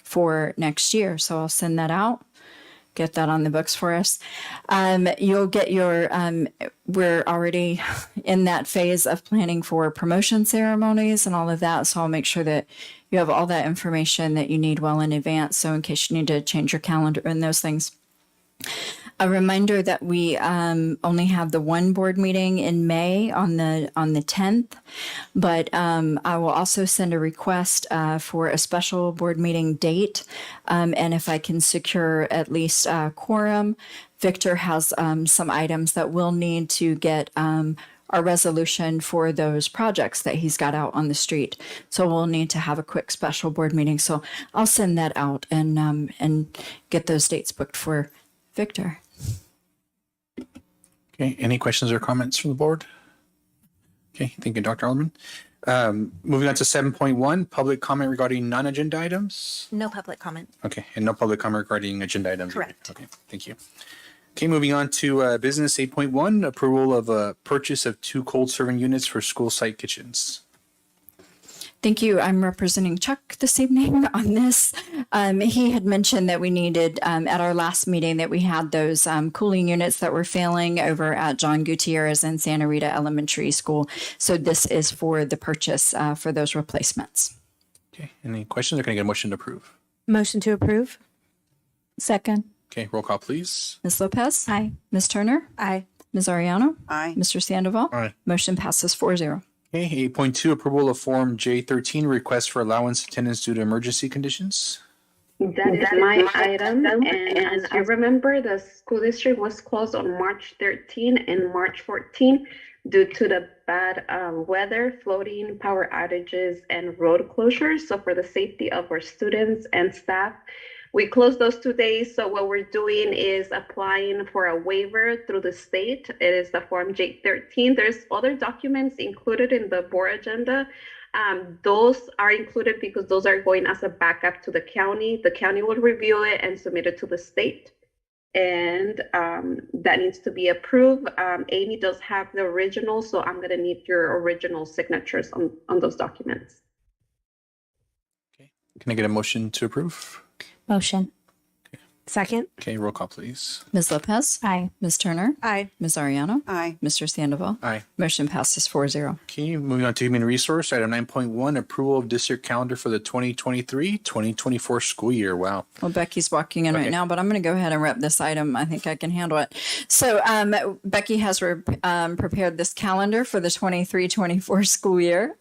for next year. So I'll send that out, get that on the books for us. You'll get your, we're already in that phase of planning for promotion ceremonies and all of that. So I'll make sure that you have all that information that you need well in advance. So in case you need to change your calendar and those things. A reminder that we only have the one board meeting in May on the 10th, but I will also send a request for a special board meeting date. And if I can secure at least a quorum, Victor has some items that we'll need to get a resolution for those projects that he's got out on the street. So we'll need to have a quick special board meeting. So I'll send that out and get those dates booked for Victor. Okay, any questions or comments from the board? Okay, thank you, Dr. Allman. Moving on to 7.1, public comment regarding non-agenda items. No public comment. Okay, and no public comment regarding agenda items. Correct. Okay, thank you. Okay, moving on to business 8.1, approval of purchase of 2 cold serving units for school site kitchens. Thank you. I'm representing Chuck this evening on this. He had mentioned that we needed, at our last meeting, that we had those cooling units that were failing over at John Gutierrez and Santa Rita Elementary School. So this is for the purchase for those replacements. Okay, any questions, or can I get a motion to approve? Motion to approve. Second. Okay, roll call, please. Ms. Lopez? Aye. Ms. Turner? Aye. Ms. Ariano? Aye. Mr. Sandoval? Aye. Motion passes 4-0. Okay, 8.2, approval of Form J13, request for allowance attendance due to emergency conditions. That is my item. And as you remember, the school district was closed on March 13 and March 14 due to the bad weather, flooding, power outages, and road closures. So for the safety of our students and staff, we closed those 2 days. So what we're doing is applying for a waiver through the state. It is the Form J13. There's other documents included in the board agenda. Those are included because those are going as a backup to the county. The county will review it and submit it to the state. And that needs to be approved. Amy does have the original, so I'm gonna need your original signatures on those documents. Okay, can I get a motion to approve? Motion. Second. Okay, roll call, please. Ms. Lopez? Aye. Ms. Turner? Aye. Ms. Ariano? Aye. Mr. Sandoval? Aye. Motion passes 4-0. Okay, moving on to human resource, item 9.1, approval of district calendar for the 2023-2024 school year. Wow. Well, Becky's walking in Okay. right now, but I'm going to go ahead and wrap this item. I think I can handle it. So Becky has prepared this calendar for the 23-24 school year.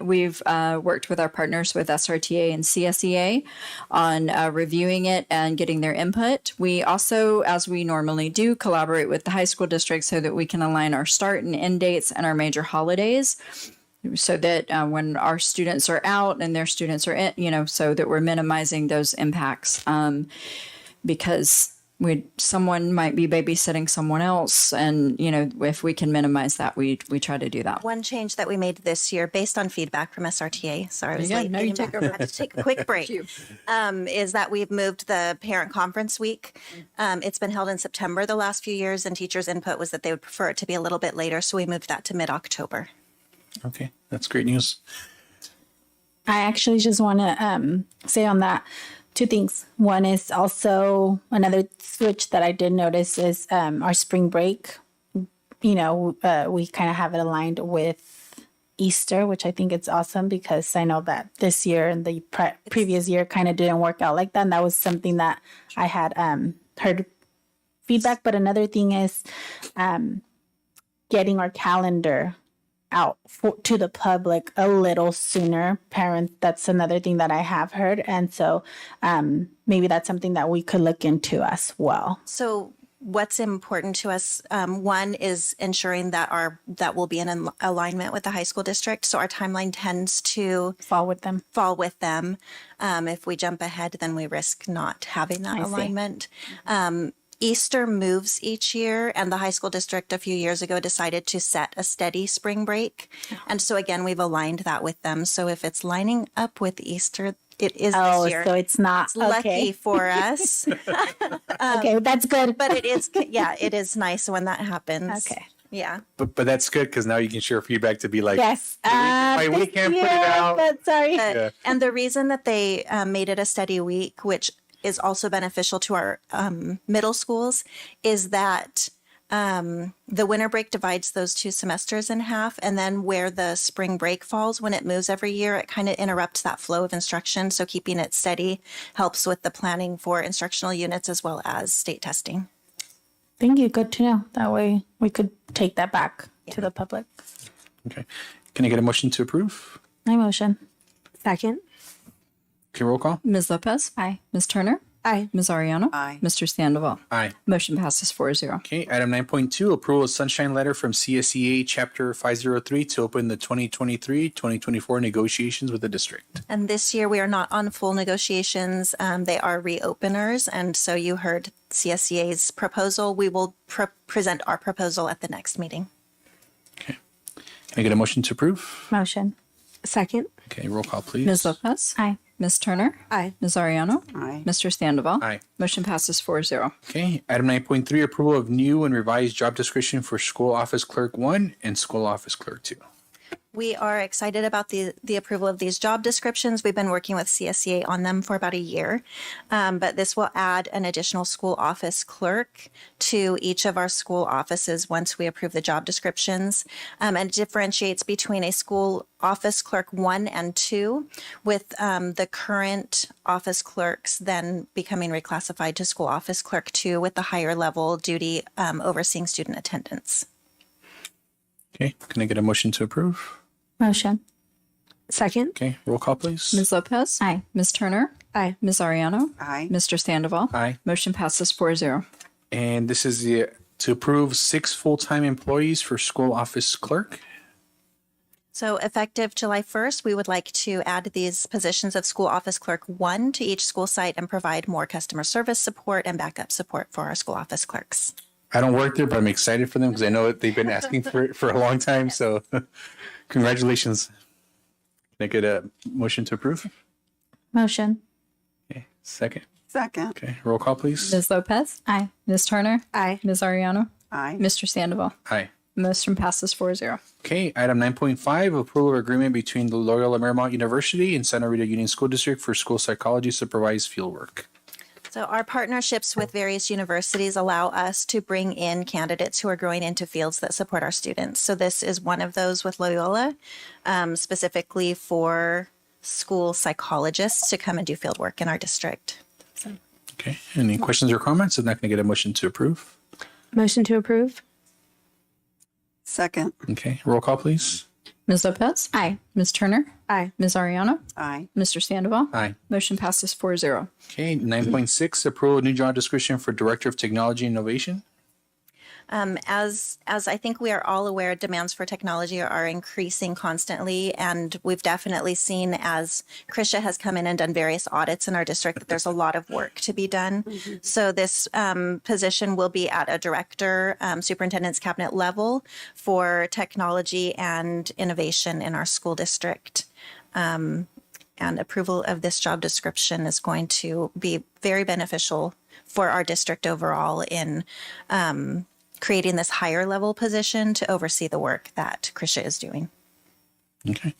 We've worked with our partners with SRTA and CSEA on reviewing it and getting their input. We also, as we normally do, collaborate with the high school district so that we can align our start and end dates and our major holidays, so that when our students are out and their students are in, so that we're minimizing those impacts. Because someone might be babysitting someone else, and if we can minimize that, we try to do that. One change that we made this year, based on feedback from SRTA, sorry, I was Yeah, late no, you getting back. I had to take a quick break, is that we've moved the parent conference week. It's been held in September the last few years, and teachers' input was that they would prefer it to be a little bit later, so we moved that to mid-October. Okay, that's great news. I actually just want to say on that two things. One is also another switch that I did notice is our spring break. We kind of have it aligned with Easter, which I think it's awesome because I know that this year and the previous year kind of didn't work out like that. And that was something that I had heard feedback. But another thing is getting our calendar out to the public a little sooner. Parents, that's another thing that I have heard. And so maybe that's something that we could look into as well. So what's important to us, one is ensuring that we'll be in alignment with the high school district. So our timeline tends to fall with them. If we jump ahead, then we risk not having that alignment. Easter moves each year, and the high school district a few years ago decided to set a steady spring break. And so again, we've aligned that with them. So if it's lining up with Easter, it is this year. So it's not It's lucky for us. Okay, that's good. But it is nice when that happens. Okay. Yeah. But that's good because now you can share feedback to be like, Yes. we can't put it out. But sorry. And the reason that they made it a steady week, which is also beneficial to our middle schools, is that the winter break divides those 2 semesters in half. And then where the spring break falls, when it moves every year, it kind of interrupts that flow of instruction. So keeping it steady helps with the planning for instructional units as well as state testing. Thank you. Good to know. That way we could take that back to the public. Okay. Can I get a motion to approve? My motion. Second. Okay, roll call. Ms. Lopez? Aye. Ms. Turner? Aye. Ms. Ariano? Aye. Mr. Sandoval? Aye. Motion passes 4-0. Okay, item 9.2, approval of sunshine letter from CSEA Chapter 503 to open the 2023-2024 negotiations with the district. And this year we are not on full negotiations. They are reopeners. And so you heard CSEA's proposal. We will present our proposal at the next meeting. Okay. Can I get a motion to approve? Motion. Second. Okay, roll call, please. Ms. Lopez? Aye. Ms. Turner? Aye. Ms. Ariano? Aye. Mr. Sandoval? Aye. Motion passes 4-0. Okay, item 9.3, approval of new and revised job description for School Office Clerk 1 and School Office Clerk 2. We are excited about the approval of these job descriptions. We've been working with CSEA on them for about a year, but this will add an additional school office clerk to each of our school offices once we approve the job descriptions, and it differentiates between a school office clerk 1 and 2, with the current office clerks then becoming reclassified to school office clerk 2 with the higher level duty overseeing student attendance. Okay, can I get a motion to approve? Motion. Second. Okay, roll call, please. Ms. Lopez? Aye. Ms. Turner? Aye. Ms. Ariano? Aye. Mr. Sandoval? Aye. Motion passes 4-0. And this is to approve 6 full-time employees for School Office Clerk. So effective July 1st, we would like to add these positions of school office clerk 1 to each school site and provide more customer service support and backup support for our school office clerks. I don't work there, but I'm excited for them because I know that they've been asking for it for a long time. So congratulations. Can I get a motion to approve? Motion. Okay, second. Second. Okay, roll call, please. Ms. Lopez? Aye. Ms. Turner? Aye. Ms. Ariano? Aye. Mr. Sandoval? Aye. Motion passes 4-0. Okay, item 9.5, approval of agreement between the Loyola Marymount University and Santa Rita Union School District for school psychology supervised fieldwork. So our partnerships with various universities allow us to bring in candidates who are growing into fields that support our students. So this is one of those with Loyola, specifically for school psychologists to come and do field work in our district. Okay, any questions or comments? I'm not going to get a motion to approve. Motion to approve. Second. Okay, roll call, please. Ms. Lopez? Aye. Ms. Turner? Aye. Ms. Ariano? Aye. Mr. Sandoval? Aye. Motion passes 4-0. Okay, 9.6, approval of new job description for Director of Technology Innovation. As I think we are all aware, demands for technology are increasing constantly, and we've definitely seen as Krisha has come in and done various audits in our district that there's a lot of work to be done. So this position will be at a director, superintendent's cabinet level for technology and innovation in our school district. And approval of this job description is going to be very beneficial for our district overall in creating this higher level position to oversee the work that Krisha is doing. Okay.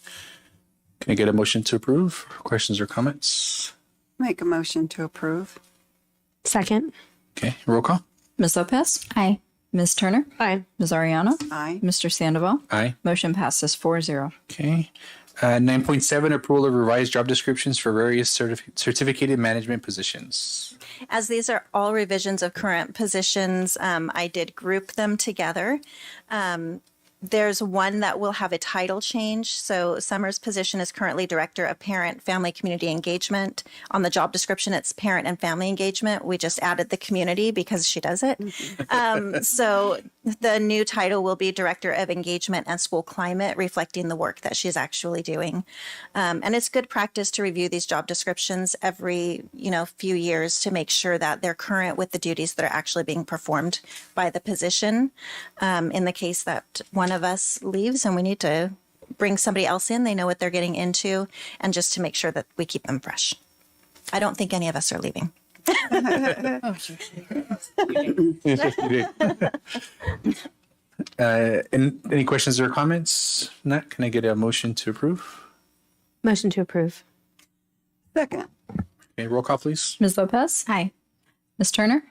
Can I get a motion to approve? Questions or comments? Make a motion to approve. Second. Okay, roll call. Ms. Lopez? Aye. Ms. Turner? Aye. Ms. Ariano? Aye. Mr. Sandoval? Aye. Motion passes 4-0. Okay. 9.7, approval of revised job descriptions for various certificated management positions. As these are all revisions of current positions, I did group them together. There's one that will have a title change. So Summer's position is currently Director of Parent, Family, Community Engagement. On the job description, it's Parent and Family Engagement. We just added the community because she does it. So the new title will be Director of Engagement and School Climate, reflecting the work that she's actually doing. And it's good practice to review these job descriptions every, few years to make sure that they're current with the duties that are actually being performed by the position. In the case that one of us leaves and we need to bring somebody else in, they know what they're getting into, and just to make sure that we keep them fresh. I don't think any of us are leaving. Any questions or comments? Not. Can I get a motion to approve? Motion to approve. Second. Okay, roll call, please. Ms. Lopez? Aye. Ms. Turner?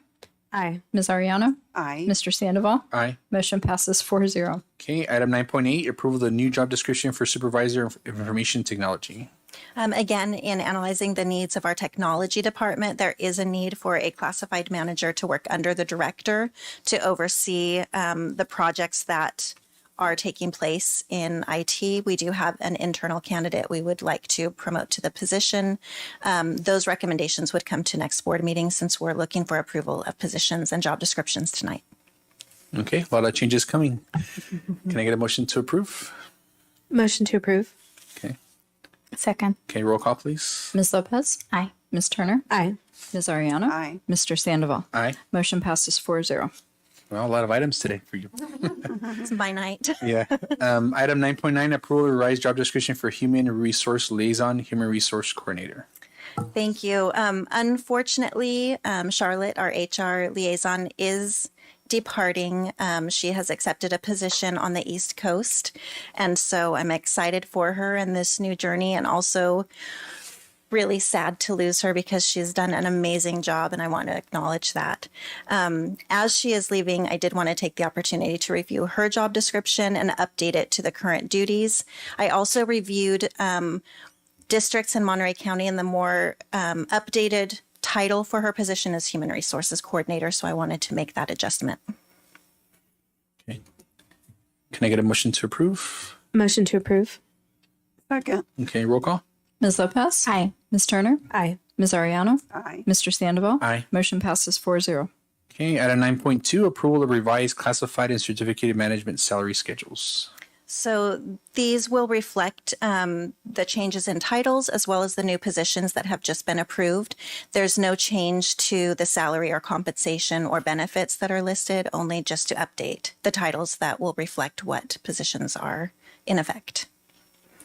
Aye. Ms. Ariano? Aye. Mr. Sandoval? Aye. Motion passes 4-0. Okay, item 9.8, approval of the new job description for supervisor of information technology. Again, in analyzing the needs of our technology department, there is a need for a classified manager to work under the director to oversee the projects that are taking place in IT. We do have an internal candidate we would like to promote to the position. Those recommendations would come to next board meeting since we're looking for approval of positions and job descriptions tonight. Okay, a lot of changes coming. Can I get a motion to approve? Motion to approve. Okay. Second. Okay, roll call, please. Ms. Lopez? Aye. Ms. Turner? Aye. Ms. Ariano? Aye. Mr. Sandoval? Aye. Motion passes 4-0. Well, a lot of items today for you. It's my night. Yeah. Item 9.9, approval of revised job description for human resource liaison, human resource coordinator. Thank you. Unfortunately, Charlotte, our HR liaison, is departing. She has accepted a position on the East Coast. And so I'm excited for her in this new journey, and also really sad to lose her because she's done an amazing job, and I want to acknowledge that. As she is leaving, I did want to take the opportunity to review her job description and update it to the current duties. I also reviewed districts in Monterey County, and the more updated title for her position is Human Resources Coordinator, so I wanted to make that adjustment. Okay. Can I get a motion to approve? Motion to approve. Second. Okay, roll call. Ms. Lopez? Aye. Ms. Turner? Aye. Ms. Ariano? Aye. Mr. Sandoval? Aye. Motion passes 4-0. Okay, item 9.2, approval of revised classified and certificated management salary schedules. So these will reflect the changes in titles as well as the new positions that have just been approved. There's no change to the salary or compensation or benefits that are listed, only just to update the titles that will reflect what positions are in effect.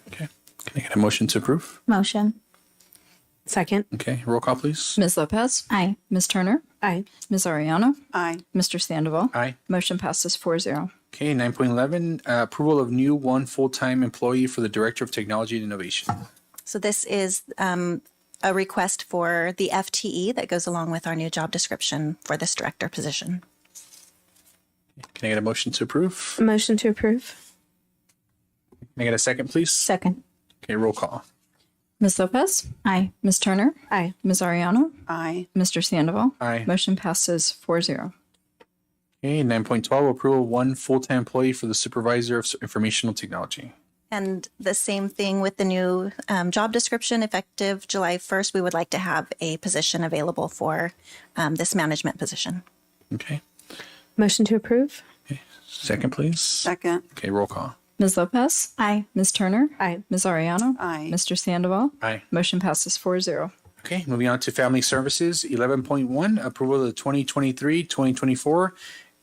Okay. Can I get a motion to approve? Motion. Second. Okay, roll call, please. Ms. Lopez? Aye. Ms. Turner? Aye. Ms. Ariano? Aye. Mr. Sandoval? Aye. Motion passes 4-0. Okay, 9.11, approval of new one full-time employee for the Director of Technology and Innovation. So this is a request for the FTE that goes along with our new job description for this director position. Can I get a motion to approve? Motion to approve. Can I get a second, please? Second. Okay, roll call. Ms. Lopez? Aye. Ms. Turner? Aye. Ms. Ariano? Aye. Mr. Sandoval? Aye. Motion passes 4-0. Okay, 9.12, approval of one full-time employee for the Supervisor of Informational Technology. And the same thing with the new job description, effective July 1st, we would like to have a position available for this management position. Okay. Motion to approve? Second, please. Second. Okay, roll call. Ms. Lopez? Aye. Ms. Turner? Aye. Ms. Ariano? Aye. Mr. Sandoval? Aye. Motion passes 4-0. Okay, moving on to Family Services, 11.1, approval of the 2023-2024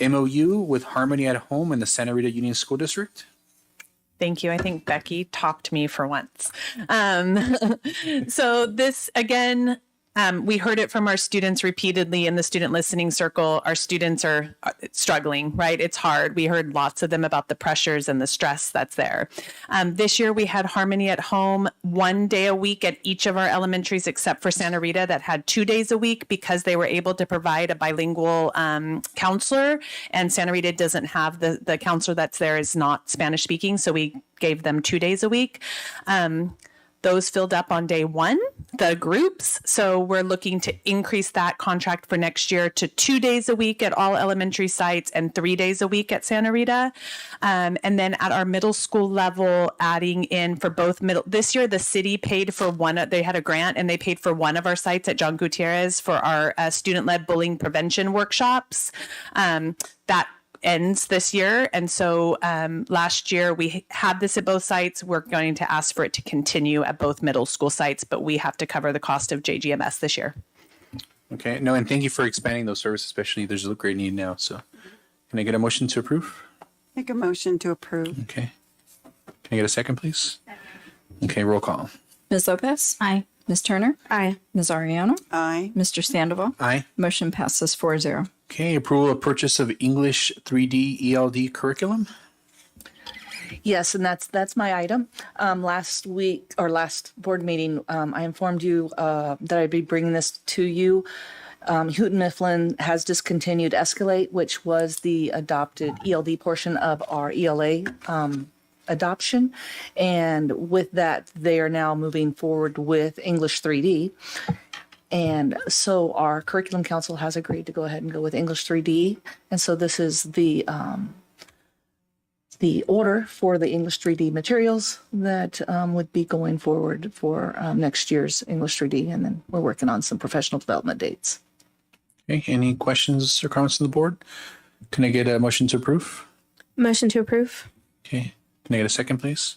MOU with Harmony at Home in the Santa Rita Union School District. Thank you. I think Becky talked me for once. So this, again, we heard it from our students repeatedly in the student listening circle. Our students are struggling, right? It's hard. We heard lots of them about the pressures and the stress that's there. This year we had Harmony at Home 1 day a week at each of our elementaries except for Santa Rita that had 2 days a week because they were able to provide a bilingual counselor, and Santa Rita doesn't have the counselor that's there is not Spanish speaking, so we gave them 2 days a week. Those filled up on day one, the groups. So we're looking to increase that contract for next year to 2 days a week at all elementary sites and 3 days a week at Santa Rita. And then at our middle school level, adding in for both middle, this year the city paid for they had a grant and they paid for one of our sites at John Gutierrez for our student-led bullying prevention workshops. That ends this year. And so last year we had this at both sites. We're going to ask for it to continue at both middle school sites, but we have to cover the cost of JGMS this year. Okay, no, and thank you for expanding those services, especially there's a great need now. So can I get a motion to approve? Make a motion to approve. Okay. Can I get a second, please? Okay, roll call. Ms. Lopez? Aye. Ms. Turner? Aye. Ms. Ariano? Aye. Mr. Sandoval? Aye. Motion passes 4-0. Okay, approval of purchase of English 3D ELD curriculum. Yes, and that's my item. Last week or last board meeting, I informed you that I'd be bringing this to you. Houghton Mifflin has discontinued Escalate, which was the adopted ELD portion of our ELA adoption. And with that, they are now moving forward with English 3D. And so our curriculum council has agreed to go ahead and go with English 3D. And so this is the order for the English 3D materials that would be going forward for next year's English 3D. And then we're working on some professional development dates. Okay, any questions or comments on the board? Can I get a motion to approve? Motion to approve? Okay, can I get a second, please?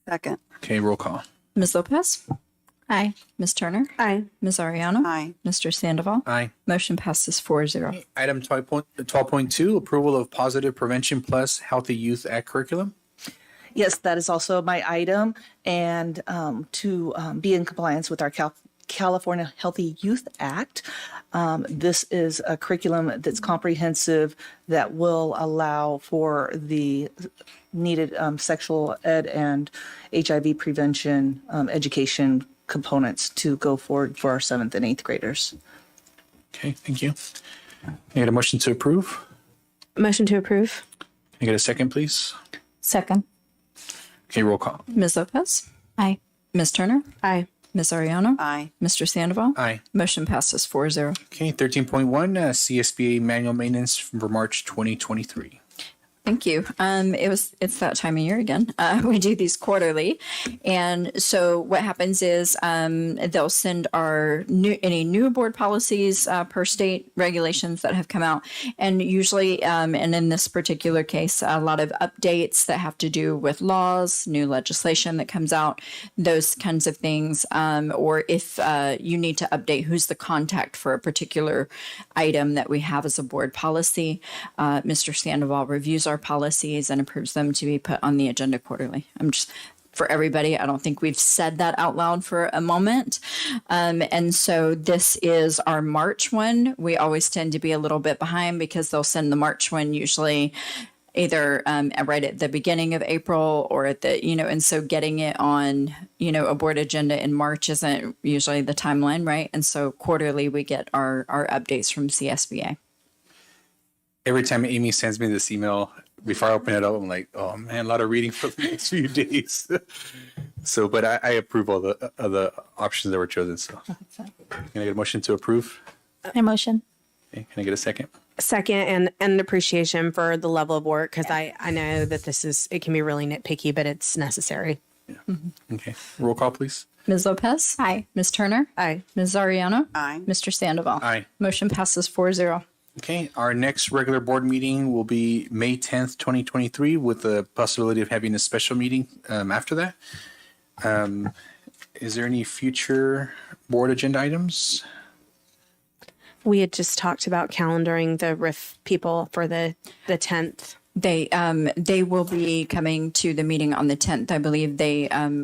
Second. Okay, roll call. Ms. Lopez? Aye. Ms. Turner? Aye. Ms. Ariano? Aye. Mr. Sandoval? Aye. Motion passes 4-0. Item 12.2, approval of Positive Prevention Plus Healthy Youth Act curriculum. Yes, that is also my item. And to be in compliance with our California Healthy Youth Act, this is a curriculum that's comprehensive that will allow for the needed sexual ed and HIV prevention education components to go forward for our 7th and 8th graders. Okay, thank you. Can I get a motion to approve? Motion to approve? Can I get a second, please? Second. Okay, roll call. Ms. Lopez? Aye. Ms. Turner? Aye. Ms. Ariano? Aye. Mr. Sandoval? Aye. Motion passes 4-0. Okay, 13.1, CSBA manual maintenance for March 2023. Thank you. It's that time of year again. We do these quarterly. And so what happens is they'll send any new board policies per state regulations that have come out. And usually, and in this particular case, a lot of updates that have to do with laws, new legislation that comes out, those kinds of things. Or if you need to update who's the contact for a particular item that we have as a board policy, Mr. Sandoval reviews our policies and approves them to be put on the agenda quarterly. For everybody, I don't think we've said that out loud for a moment. And so this is our March one. We always tend to be a little bit behind because they'll send the March one usually either right at the beginning of April or at the, and so getting it on, a board agenda in March isn't usually the timeline, right? And so quarterly we get our updates from CSBA. Every time Amy sends me this email, before I open it up, I'm like, oh man, a lot of reading for the next few days. So, but I approve all the options that were chosen. So can I get a motion to approve? My motion. Okay, can I get a second? Second, and appreciation for the level of work, because I know that it can be really nitpicky, but it's necessary. Yeah. Mm-hmm. Okay, roll call, please. Ms. Lopez? Aye. Ms. Turner? Aye. Ms. Ariano? Aye. Mr. Sandoval? Aye. Motion passes 4-0. Okay, our next regular board meeting will be May 10th, 2023, with the possibility of having a special meeting after that. Is there any future board agenda items? We had just talked about calendaring the RIF people for the 10th. They will be coming to the meeting on the 10th. I believe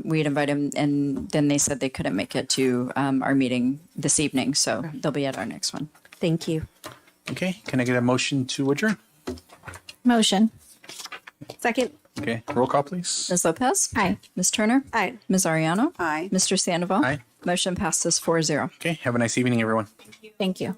we'd invite them, and then they said they couldn't make it to our meeting this evening, so they'll be at our next one. Thank you. Okay, can I get a motion to adjourn? Motion. Second. Okay, roll call, please. Ms. Lopez? Aye. Ms. Turner? Aye. Ms. Ariano? Aye. Mr. Sandoval? Aye. Motion passes 4-0. Okay, have a nice evening, everyone. Thank you.